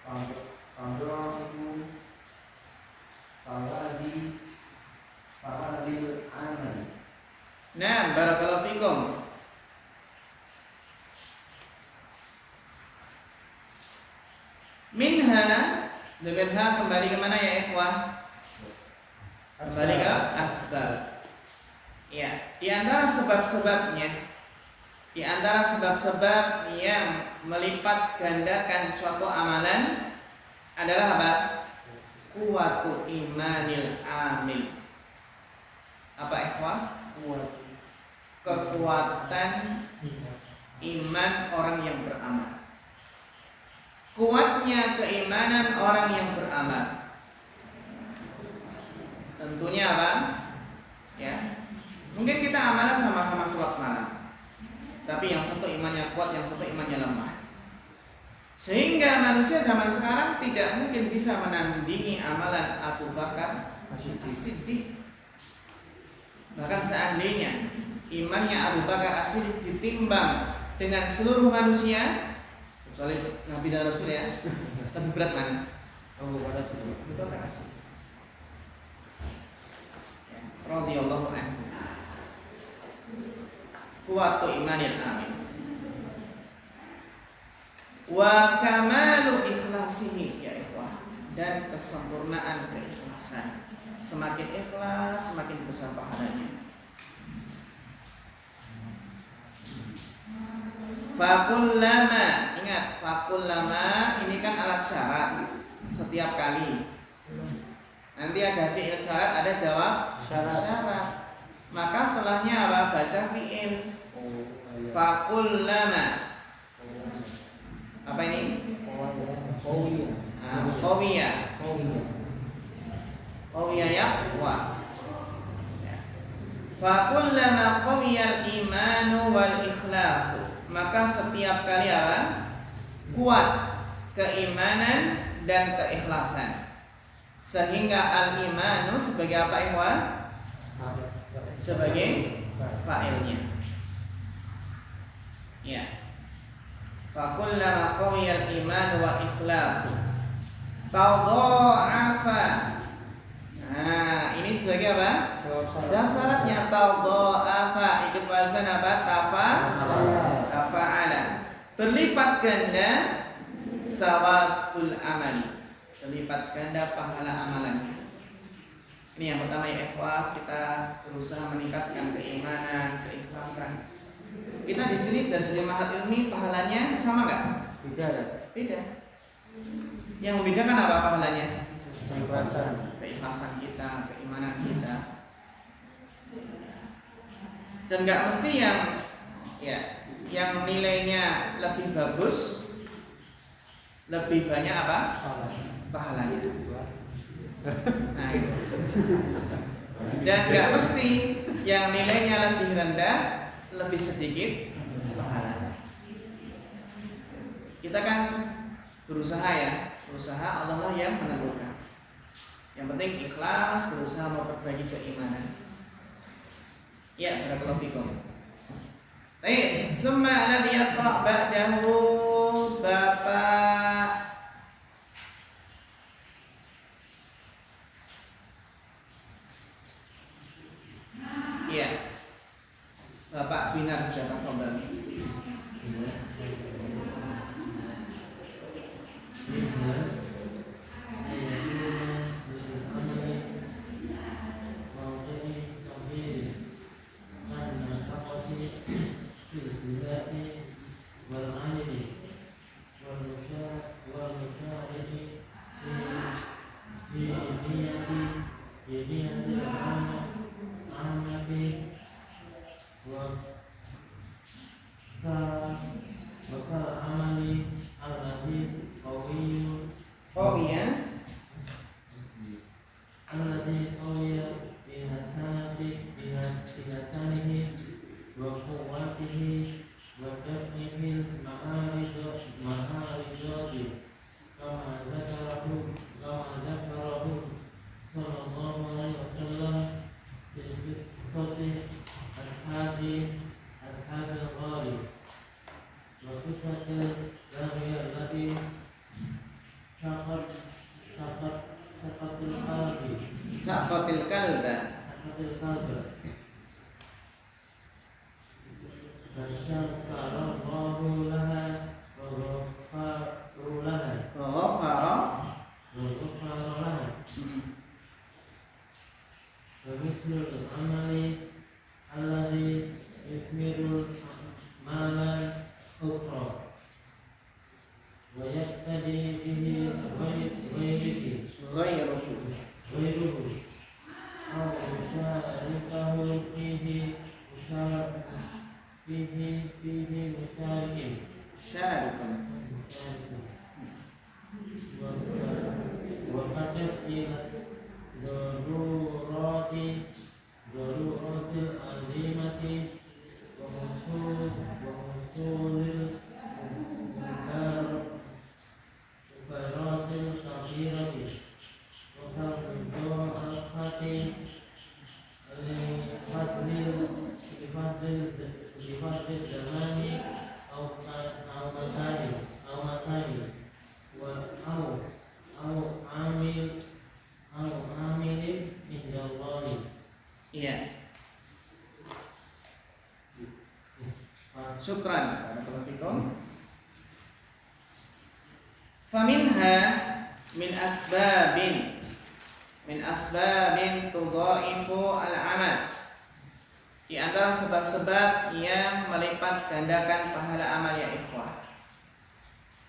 Panggilan itu para di anak. Nah, barakallahu fikum. Minha, dengan ha kembali ke mana ya ikhwah? Kembali ke asbab. Ya, di antara sebab-sebabnya, di antara sebab-sebab yang melipat gandakan suatu amalan adalah apa? Kuwatu imanil amil. Apa ikhwah? Kekuatan iman orang yang beramal. Kuatnya keimanan orang yang beramal. Tentunya apa? Ya. Mungkin kita amalan sama-sama sholat malam, tapi yang satu imannya kuat, yang satu imannya lemah. Sehingga manusia zaman sekarang tidak mungkin bisa menandingi amalan Abu Bakar As-Siddiq. Bahkan seandainya imannya Abu Bakar As-Siddiq ditimbang dengan seluruh manusia, kecuali Nabi dan Rasul ya, lebih berat mana? Abu Bakar As-Siddiq. Ya, radhiyallahu anhu. Kuwatu imanil amin. Wa kamalu ikhlasihi ya ikhwah, dan kesempurnaan keikhlasan. Semakin ikhlas, semakin besar pahalanya. Fakullama, ingat fakullama ini kan alat syarat setiap kali. Nanti ada fi'il syarat, ada jawab syarat. Maka setelahnya apa? Baca fi'il. Fakullama. Apa ini? Qawiyah. Qawiyah ya kuat. Fakullama qawiyal imanu wal ikhlasu. Maka setiap kali apa? Kuat keimanan dan keikhlasan. Sehingga al-imanu sebagai apa ikhwan? Sebagai fa'ilnya. Ya. Fakullama qawiyal iman wa ikhlasu tadha'afa. Nah, ini sebagai apa? Jawab syaratnya tadha'afa. Ikut wazan apa? Tafa'ala. Terlipat ganda sawabul amali. Terlipat ganda pahala amalannya. Ini yang pertama ya ikhwah, kita berusaha meningkatkan keimanan, keikhlasan. Kita di sini Dasrul Ma'had Ilmi pahalanya sama nggak? Beda. Yang membedakan apa pahalanya? Keikhlasan kita, keimanan kita. Dan nggak mesti yang nilainya lebih bagus, lebih banyak apa? Pahalanya. Nah, itu. Dan nggak mesti yang nilainya lebih rendah, lebih sedikit pahalanya. Kita kan berusaha Allah lah yang menentukan. Yang penting ikhlas, berusaha memperbaiki keimanan. Ya, barakallahu fikum. Baik, summa alladhi yaqra' ba'dahu Bapak Bapak Binar Jaka Kembali. Saqatil kalba. Ghafara. Ghairuhu. Syarikun. Iya. Syukran. Faminha min asbabin tudhaifu al-amal. Di antara sebab-sebab yang melipat gandakan pahala amal ya ikhwah.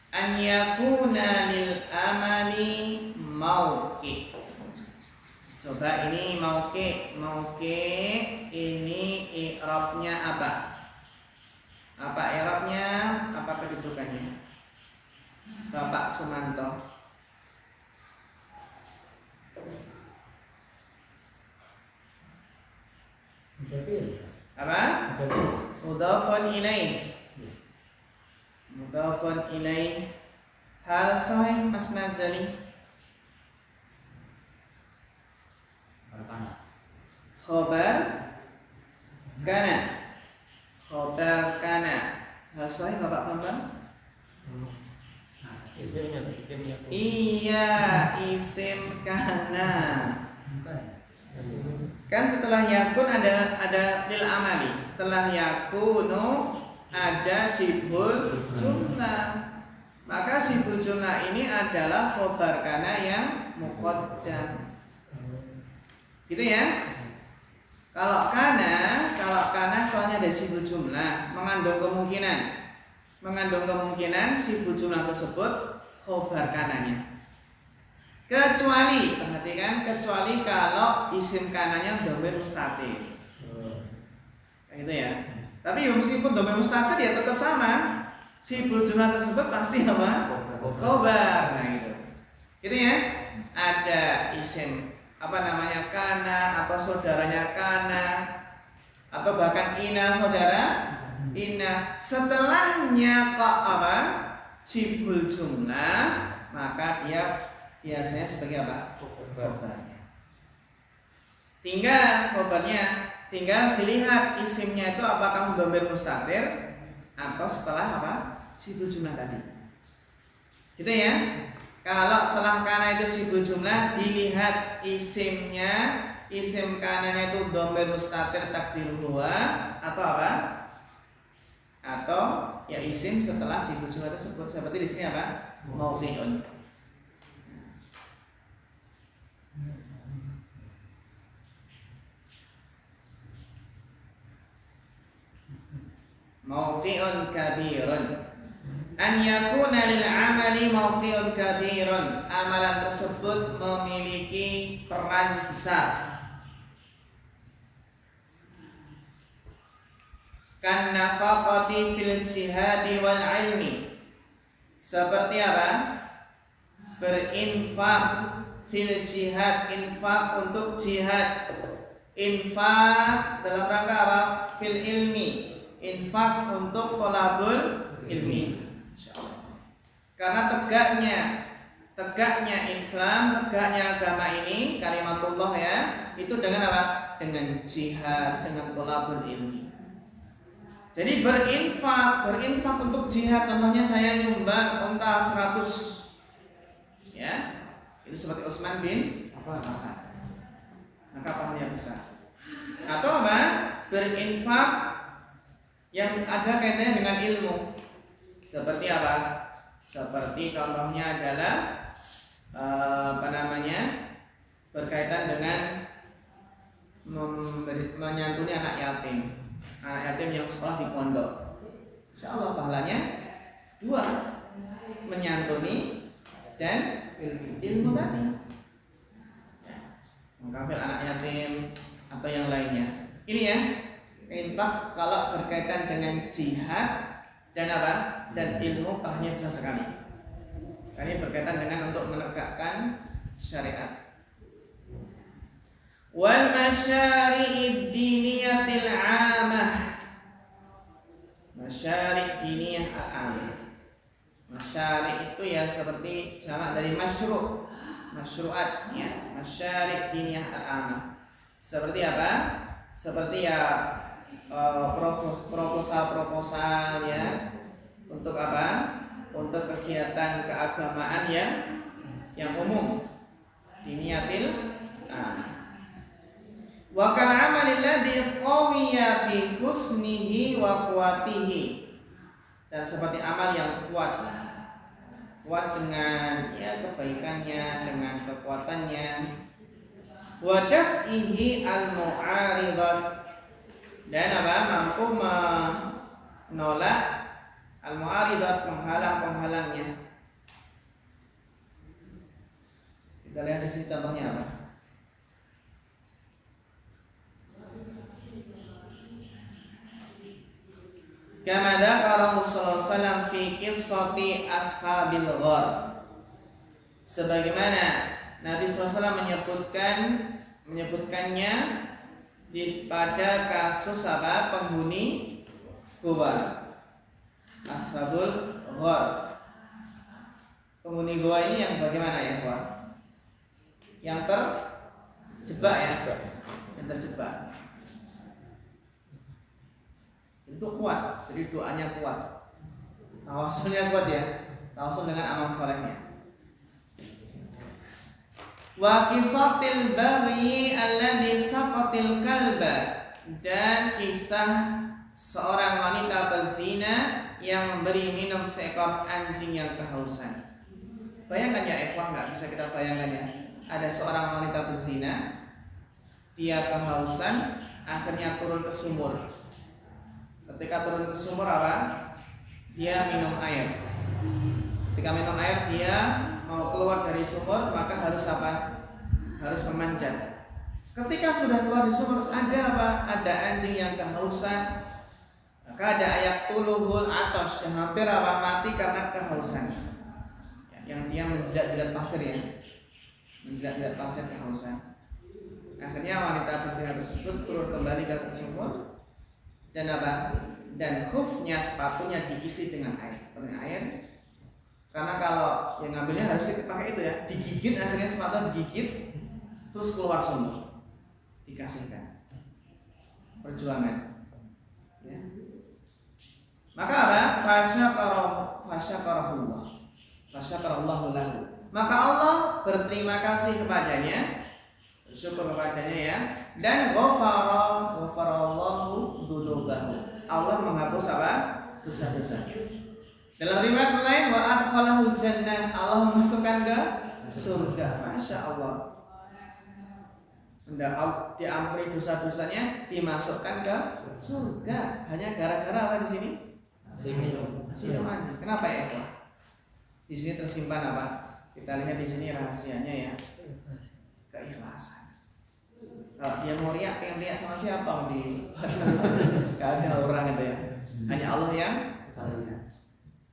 An yakuna lil amali mauqi. Coba ini mauqi ini i'rabnya apa? Apa i'rabnya? Apa kedudukannya? Bapak Sumanto. Apa? Mudhafun ilaih. Mudhafun ilaih. Hal sahih Mas Nazali. Khobar kana. Khobar kana. Hal sahih Bapak Bambang? Isimnya. Iya, isim kana. Kan setelah yakun ada lil amali. Setelah yakunu ada sibul jumlah. Maka sibul jumlah ini adalah khobar kana yang muqaddam. Gitu ya. Kalau kana setelahnya ada sibul jumlah, mengandung kemungkinan sibul jumlah tersebut khobar kananya. Kecuali, perhatikan, kecuali kalau isim kanannya dhamir mustatir. Kayak gitu ya. Tapi meskipun dhamir mustatir ya tetap sama. Sibul jumlah tersebut pasti apa? Khobar. Nah gitu. Gitu ya. Ada isim kana atau saudaranya kana atau bahkan ina saudara ina, setelahnya kok sibul jumlah, maka dia biasanya sebagai apa? Khobarnya. Tinggal dilihat isimnya itu apakah dhamir mustatir atau setelah apa? Sibul jumlah tadi. Gitu ya. Kalau setelah kana itu sibul jumlah, dilihat isimnya, isim kanannya itu dhamir mustatir takdir huwa atau apa? Atau ya isim setelah sibul jumlah tersebut. Seperti di sini apa? Mauqi'un. Mauqi'un kabirun. An yakuna lil amali mauqi'un kabirun. Amalan tersebut memiliki peran besar. Kan nafaqati fil jihadi wal ilmi. Seperti apa? Berinfak fil jihad, infak untuk jihad. Infak dalam rangka apa? Fil ilmi. Infak untuk thalabul ilmi. Karena tegaknya Islam, tegaknya agama ini, kalimatullah ya, itu dengan apa? Dengan jihad, dengan thalabul ilmi. Jadi berinfak untuk jihad, contohnya saya nyumbang unta 100 Itu seperti Utsman bin Affan. Maka pahalanya besar. Atau apa? Berinfak yang ada kaitannya dengan ilmu. Seperti apa? Seperti contohnya adalah berkaitan dengan menyantuni anak yatim yang sekolah di pondok. Insya Allah pahalanya 2, menyantuni dan ilmu tadi, mengkafir anak yatim atau yang lainnya. Ini ya, infak kalau berkaitan dengan jihad dan apa? Dan ilmu pahalanya besar sekali. Ini berkaitan dengan untuk menegakkan syariat. Wal masyari'id diniyatil 'amah. Masyari' diniyah al-'amah. Masyari' itu ya seperti jamak dari masyru', masyru'at ya. Masyari' diniyah al-'amah. Seperti apa? Seperti ya proposal ya. Untuk apa? Untuk kegiatan keagamaan yang umum. Diniyatil 'amah. Wa kal amalil ladzi qawiya bi husnihi wa quwwatihi. Dan seperti amal yang kuat dengan ya kebaikannya, dengan kekuatannya. Wa daf'ihi al mu'aridat, dan apa? Mampu menolak al mu'aridat, penghalang-penghalangnya. Kita lihat di sini contohnya apa? Kama dzakara Rasulullah sallallahu fi qissati ashabil ghar. Sebagaimana Nabi SAW menyebutkannya pada kasus apa? Penghuni gua. Ashabul ghar. Penghuni gua ini yang bagaimana ya, Pak? Yang terjebak ya, yang terjebak. Itu kuat, jadi doanya kuat, tawasulnya kuat ya, tawasul dengan amal solehnya. Wa qisatil baghi alladhi saqatil kalba, dan kisah seorang wanita berzina yang memberi minum seekor anjing yang kehausan. Bayangkan ya ikhwah, nggak bisa kita bayangkan ya, ada seorang wanita berzina, dia kehausan, akhirnya turun ke sumur. Ketika turun ke sumur apa? Dia minum air. Ketika minum air, dia mau keluar dari sumur, maka harus apa? Harus memanjat. Ketika sudah keluar dari sumur, ada apa? Ada anjing yang kehausan. Maka ada ayat tuluhul atas yang hampir apa? Mati karena kehausan. Yang dia menjilat-jilat pasir ya, menjilat-jilat pasir kehausan. Akhirnya wanita berzina tersebut turun kembali ke sumur. Dan apa? Dan khufnya, sepatunya diisi dengan air, karena kalau yang ngambilnya harus pakai itu ya, digigit, akhirnya sepatu digigit, terus keluar sumur, dikasihkan. Perjuangan ya. Maka apa? Fasyakarallahu lahu. Maka Allah berterima kasih kepadanya, bersyukur kepadanya ya, dan ghafarallahu dzunubahu. Allah menghapus apa? Dosa-dosa. Dalam riwayat lain, wa adkhalahu jannah, Allah memasukkan ke surga. Masya Allah. Hendak diampuni dosa-dosanya, dimasukkan ke surga. Hanya gara-gara apa di sini? Minum aja. Kenapa ya? Di sini tersimpan apa? Kita lihat di sini rahasianya ya. Keikhlasan. Kalau dia mau riak, pengen riak sama siapa? Gak ada orang itu ya. Hanya Allah yang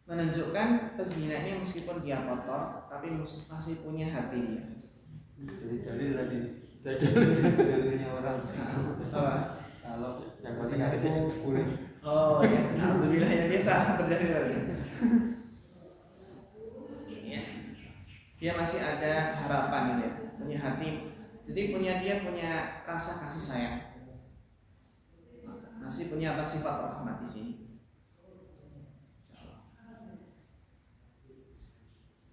menunjukkan pezina ini meskipun dia kotor, tapi masih punya hati dia. Jadi tadi dalilnya orang. Apa? Kalau yang pasti itu boleh. Oh ya, alhamdulillah ya, biasa berdalil. Ya. Dia masih ada harapan ya, punya hati. Jadi dia punya rasa kasih sayang, masih punya apa? Sifat rahmat di sini.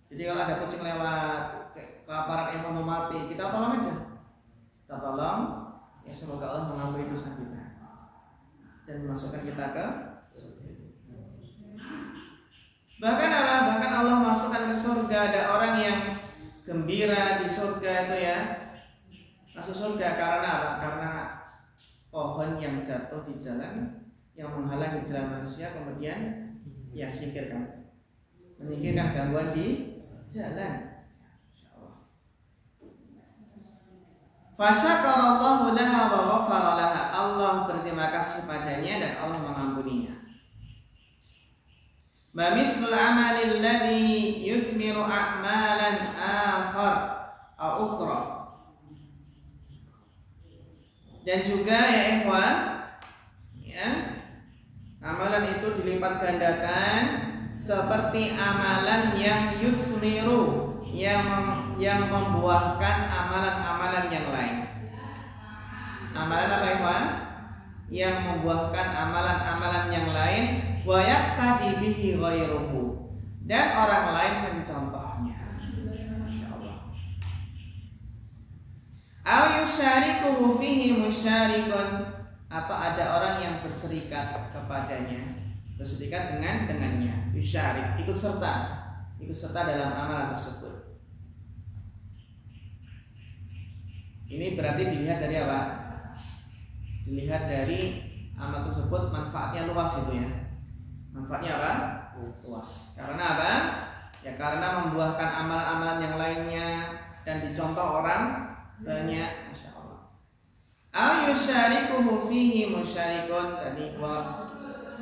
Jadi kalau ada kucing lewat, keaparat yang mau mati, kita tolong aja. Kita tolong, ya semoga Allah mengampuni dosa kita dan memasukkan kita ke surga. Bahkan apa? Bahkan Allah masukkan ke surga. Ada orang yang gembira di surga itu ya, masuk surga karena apa? Karena pohon yang jatuh di jalan, yang menghalangi jalan manusia, kemudian ya singkirkan, menyingkirkan gangguan di jalan. Fasyakarallahu laha wa ghafara laha. Allah berterima kasih padanya dan Allah mengampuninya. Ma mislul amali alladhi yusmiru a'malan akhar aw ukhra. Dan juga ya ikhwan, ya, amalan itu dilipat gandakan seperti amalan yang yusmiru, yang membuahkan amalan-amalan yang lain. Amalan apa ikhwan? Yang membuahkan amalan-amalan yang lain, wa yaqtadi bihi ghairuhu, dan orang lain mencontohnya. Masyaallah. Aw yusyarikuhu fihi musyarikun, atau ada orang yang berserikat kepadanya, berserikat dengannya, yusyarik, ikut serta dalam amalan tersebut. Ini berarti dilihat dari apa? Dilihat dari amal tersebut manfaatnya luas itu ya. Manfaatnya apa? Luas. Karena apa? Ya karena membuahkan amalan-amalan yang lainnya dan dicontoh orang banyak. Masya Allah. Au yusyarikuhu fihi musyarikun,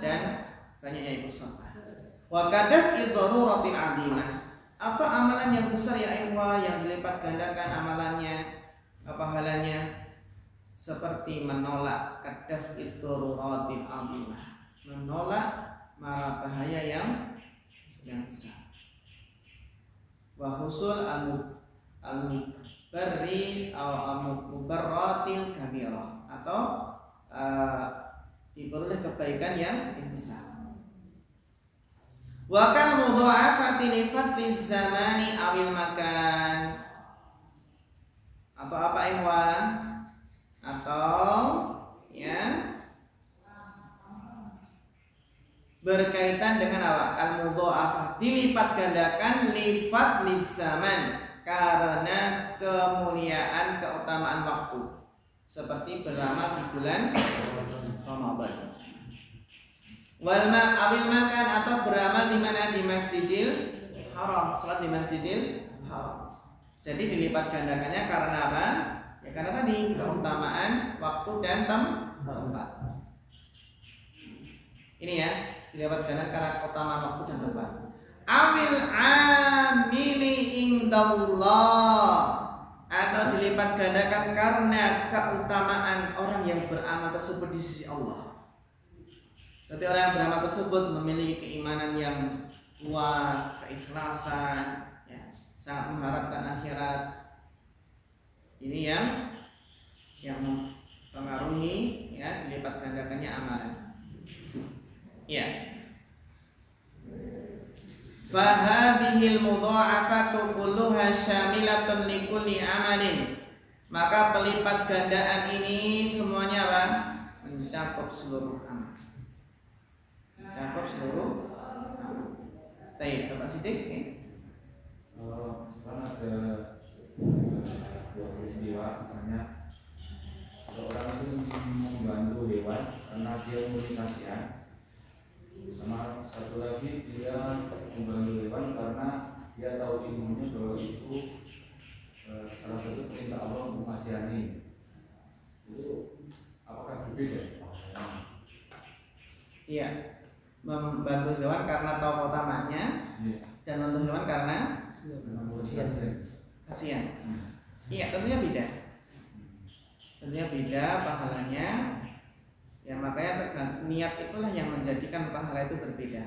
dan banyak yang ikut serta. Wa kadaf idharuratil adimah, atau amalan yang besar ya ikhwah, yang dilipat gandakan amalannya, pahalanya, seperti menolak kadaf idharuratil adimah, menolak mara bahaya yang besar. Wa husul al-mubarri al-mubarratil kabirah, atau diperoleh kebaikan yang besar. Wa kal mudha'afati li fadli zamani awil makan, atau apa ikhwan? Atau ya berkaitan dengan apa? Al-mudha'afah, dilipat gandakan li fadli zaman, karena kemuliaan keutamaan waktu, seperti beramal di bulan Ramadan. Wal awil makan, atau beramal di mana? Di Masjidil Haram, salat di Masjidil Haram. Jadi dilipat gandakannya karena apa? Ya karena tadi keutamaan waktu dan tempat. Ini ya, dilipat gandakan karena keutamaan waktu dan tempat. Awil amili indallah, atau dilipat gandakan karena keutamaan orang yang beramal tersebut di sisi Allah. Jadi orang yang beramal tersebut memiliki keimanan yang kuat, keikhlasan, ya, sangat mengharapkan akhirat. Ini yang mempengaruhi ya dilipat gandakannya amalan. Ya. Fahadhil mudha'afatu kulluha syamilatun likulli amalin. Maka pelipat gandaan ini semuanya apa? Mencakup seluruh amal. Mencakup seluruh amal. Baik, Bapak Sidik. Sekarang ada dua peristiwa, misalnya seorang itu membantu hewan karena dia memiliki kasihan, sama satu lagi dia membantu hewan karena dia tahu ilmunya bahwa itu salah satu perintah Allah untuk mengasihani. Itu apakah berbeda? Iya, membantu hewan karena tahu utamanya, dan membantu hewan karena kasihan. Iya, tentunya beda. Tentunya beda pahalanya. Ya makanya niat itulah yang menjadikan pahala itu berbeda.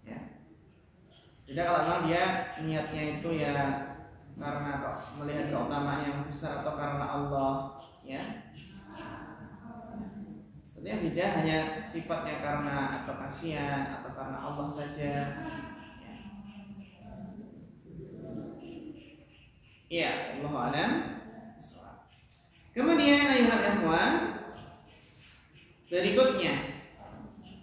Ya. Jadi kalau memang dia niatnya itu ya karena melihat keutamaan yang besar atau karena Allah, ya. Tentunya beda, hanya sifatnya karena atau kasihan atau karena Allah saja. Ya. Iya, Allahu a'lam. Kemudian ayuhal ikhwan,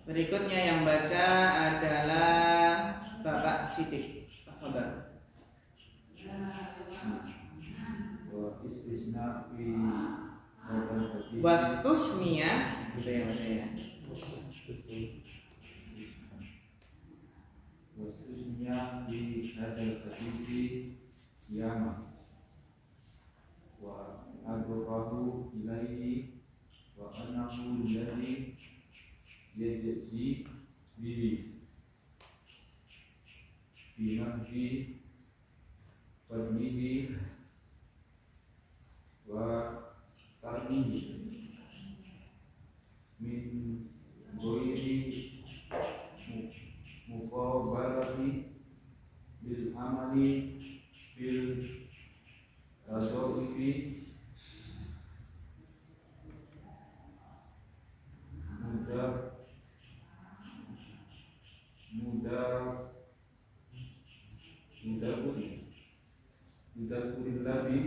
berikutnya yang baca adalah Bapak Sidik. Tafadhol. Wastusmiyah gitu ya baca ya. Wastusmiyah di hadal hadisi yama wa adrofahu ilaihi wa anahu ilaihi yajzi bihi binahdi fadlihi wa tarnihi min ghairi muqabalati bil amali bil radhifi mudah kurillahi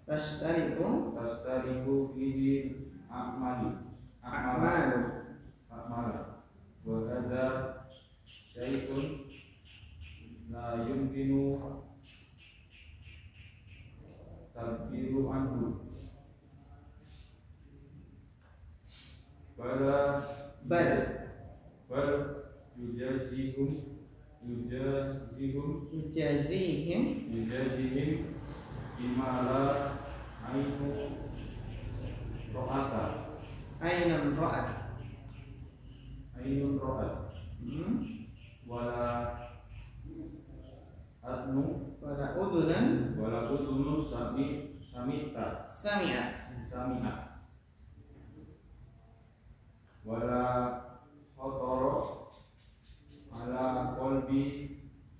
tashtariku fihi a'malu wa hadza syai'un la yumkinu tabbiru anhu bal yujazihim bima la ainun ra'at wala adnu Wala udhunan sami'at wala khatara ala qalbi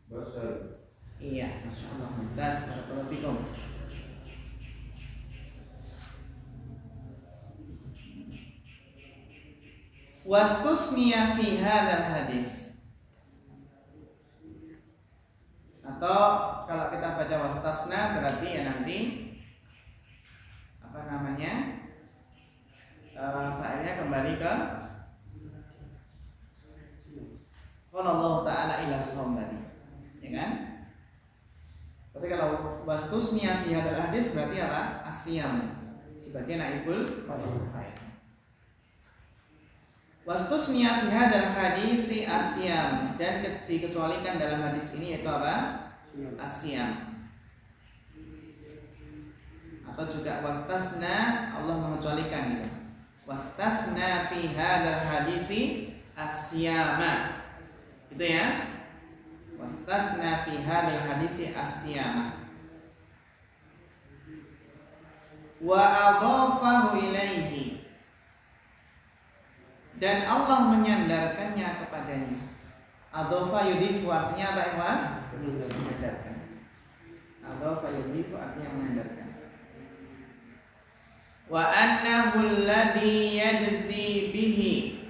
basar. Iya, Masya Allah. Mumtaz, barakallahu fikum. Wastusniya fi hadzal hadis. Atau kalau kita baca wastasna berarti ya nanti apa namanya? Fa'ilnya kembali ke qala Allah Ta'ala ila shaum tadi. Ya kan? Tapi kalau wastusniya fi hadzal hadis berarti apa? Asyam sebagai naibul fa'il. Wastusniya fi hadzal hadisi asyam, dan dikecualikan dalam hadis ini yaitu apa? Asyam. Atau juga wastasna, Allah mengecualikan gitu. Wastasna fi hadzal hadisi asyama. Gitu ya. Wastasna fi hadzal hadisi asyama. Wa adhafahu ilaihi, dan Allah menyandarkannya kepadanya. Adhafa yudhifu artinya apa ya? Menyandarkan. Adhafa yudhifu artinya menyandarkan. Wa annahu alladhi yajzi bihi,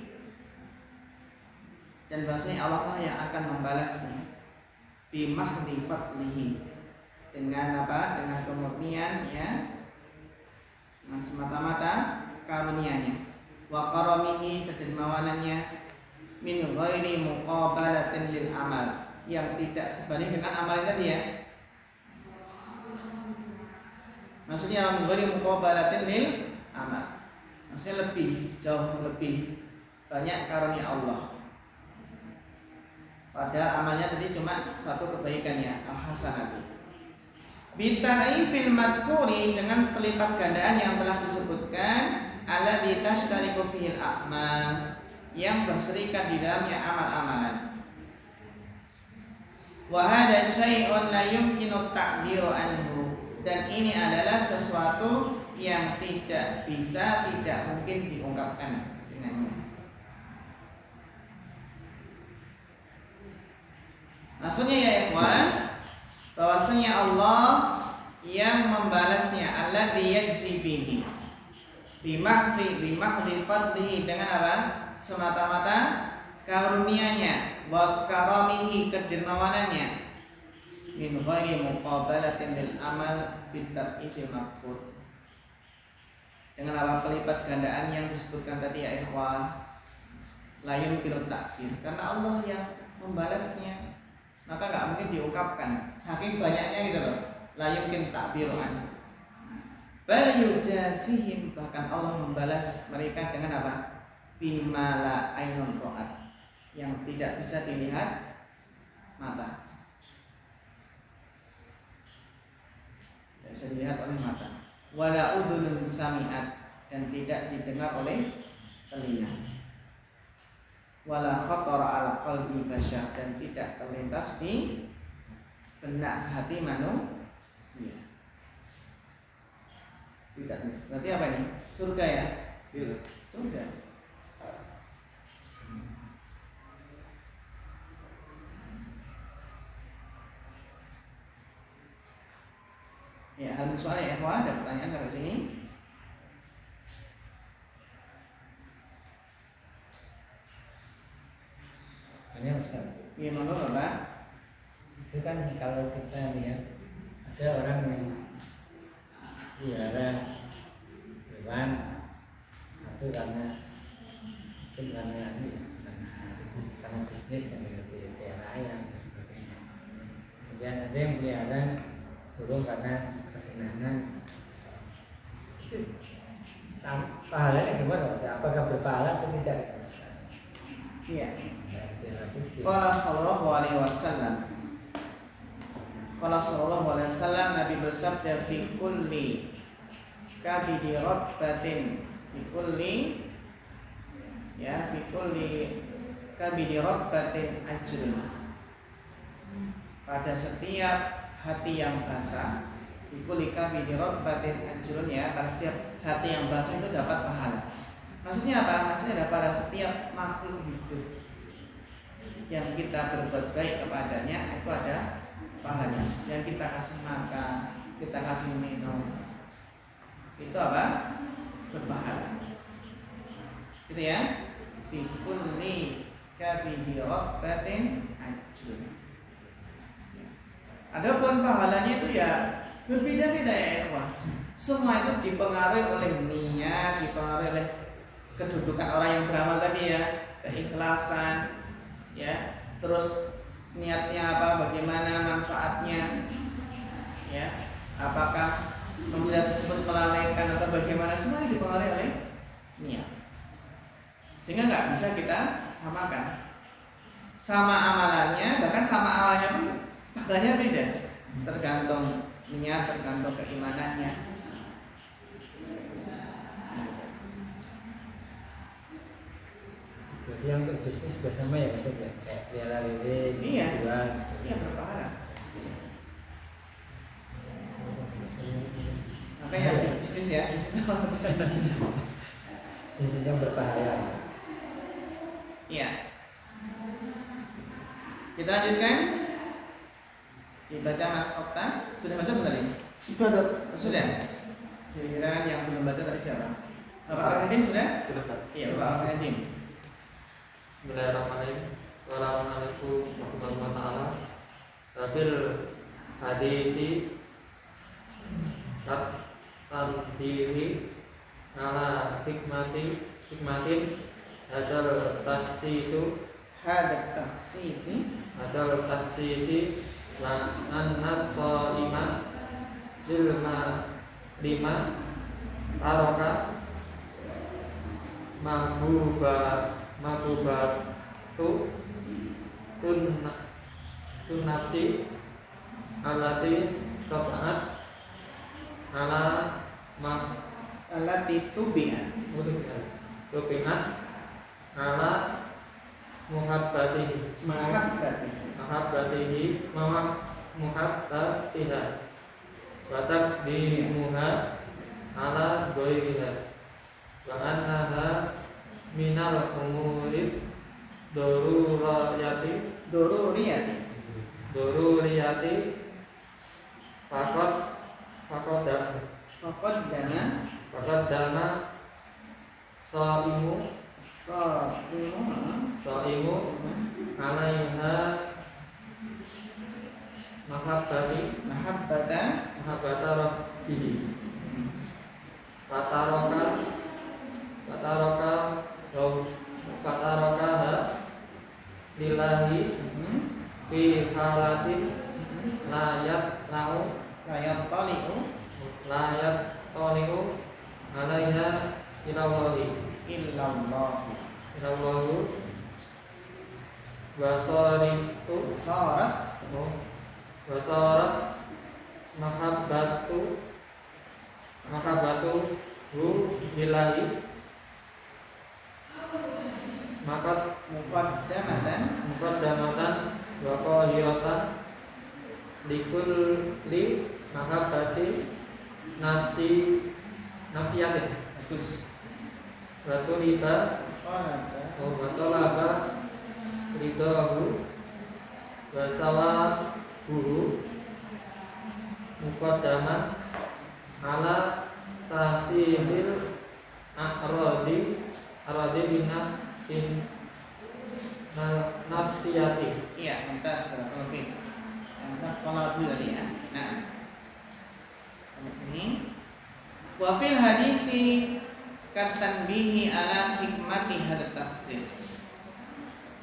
dan bahasanya Allah lah yang akan membalasnya. Bi mahdi fadlihi, dengan apa? Dengan kemurnian ya, dengan semata-mata karunia-Nya. Wa karamihi, kedermawanannya. Min ghairi muqabalatin lil amal, yang tidak sebanding dengan amal tadi ya. Maksudnya min ghairi muqabalatin lil amal, maksudnya lebih jauh, lebih banyak karunia Allah. Pada amalnya tadi cuma satu kebaikan ya, al-hasanati. Bita'ifil madkuri, dengan pelipat gandaan yang telah disebutkan, ala bitashtariku fihil a'mal, yang berserikat di dalamnya amal-amalan. Wa hadha syai'un la yumkinu ta'biru anhu, dan ini adalah sesuatu yang tidak bisa, tidak mungkin diungkapkan dengannya. Maksudnya ya ikhwan, bahwasanya Allah yang membalasnya, alladzi yajzi bihi bimahdi fadlihi, dengan apa? Semata-mata karunia-Nya, wa karamihi, kedermawanannya. min ghairi muqabalatin lil amal bitab'idil maqbul. Dengan apa pelipat gandaan yang disebutkan tadi ya ikhwah, la yumkinu ta'khir, karena Allah yang membalasnya, maka nggak mungkin diungkapkan saking banyaknya gitu loh. La yumkin ta'biruan. Bal yujazihim, bahkan Allah membalas mereka dengan apa? Bima la ainun ra'at, yang tidak bisa dilihat mata, tidak bisa dilihat oleh mata. Wala udhunun sami'at, dan tidak didengar oleh telinga. Wala khatara ala qalbi bashar, dan tidak terlintas di benak hati manusia. Tidak. Berarti apa ini? Surga ya? Iya. Surga. Ya, hal soal ya, ada pertanyaan sampai sini? Hanya Ustaz. Iya, monggo Bapak. Itu kan kalau kita lihat ada orang yang pelihara hewan itu karena mungkin karena bisnis dan pelihara ayam dan sebagainya. Kemudian ada yang pelihara burung karena kesenangan. Pahalanya gimana Ustaz? Apakah berpahala atau tidak? Iya. Qala sallallahu alaihi wasallam. Qala sallallahu alaihi wasallam, Nabi bersabda, fi kulli kabidi rabbatin, fi kulli kabidi rabbatin ajrun. Pada setiap hati yang basah, fi kulli kabidi rabbatin ajrun, ya, pada setiap hati yang basah itu dapat pahala. Maksudnya apa? Maksudnya pada setiap makhluk hidup yang kita berbuat baik kepadanya itu ada pahalanya. Yang kita kasih makan, kita kasih minum, itu apa? Berpahala. Gitu ya. Fi kulli kabidi rabbatin ajrun. Adapun pahalanya itu ya berbeda-beda ya ikhwah. Semua itu dipengaruhi oleh niat, dipengaruhi oleh kedudukan orang yang beramal tadi ya, keikhlasan, ya, terus niatnya apa, bagaimana manfaatnya, ya, apakah pembelian tersebut melalaikan atau bagaimana, semuanya dipengaruhi oleh niat, sehingga nggak bisa kita samakan. Sama amalannya, bahkan sama amalnya pun pahalanya beda, tergantung niat, tergantung keimanannya. Jadi yang untuk bisnis bersama ya Ustaz ya, kayak pelihara lele, Iya. jual. Iya, berpahala. Makanya bisnis ya, bisnis apa bisa. Bisnis yang berpahala. Iya. Kita lanjutkan. Dibaca Mas Okta. Sudah baca belum tadi? Sudah ada. Sudah. Kira-kira yang belum baca tadi siapa? Bapak Rahim sudah? Sudah, Pak. Iya, Bapak Rahim. Bismillahirrahmanirrahim. Assalamualaikum warahmatullahi wabarakatuh. Tafsir hadisi tantihi ala hikmatin hadal taksisi lan annas salima lima taroka mahbubatu tunasi alati tabaat ala Alati tubi'at. tubiat ala muhabbatihi muhabbatiha watak dimuha ala goiriha wa annaha minal umuri doruriyati fakot dana saimu alaiha mahabbati mahabbata rabbihi. Fatarokaha lillahi fi halatin layat toniku alaiha ilallahi wasarat mahabbatu hu lillahi maka muqaddamatan wa qahiratan likulli mahabbati nafiyatin wa tolaba ridahu wa sawabuhu muqaddaman ala tahsilil aradi minnatin nafsiyati. Iya, mumtaz, lebih. Kalau tadi ya. Nah, ini wa fil hadisi katanbihi ala hikmati hadat takhsis.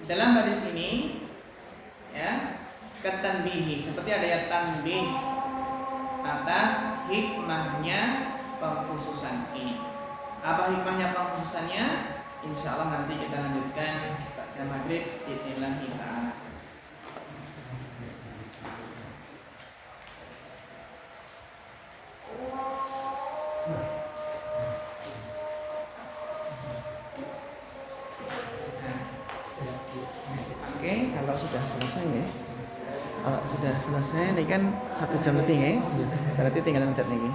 Dalam hadis ini ya, katanbihi seperti ada ya tanbih atas hikmahnya pengkhususan ini. Apa hikmahnya pengkhususannya? Insya Allah nanti kita lanjutkan pada maghrib bismillah ta'ala. Oke, kalau sudah selesai ya. Kalau sudah selesai ini kan 1 jam lebih ya. Berarti tinggal lanjut nih.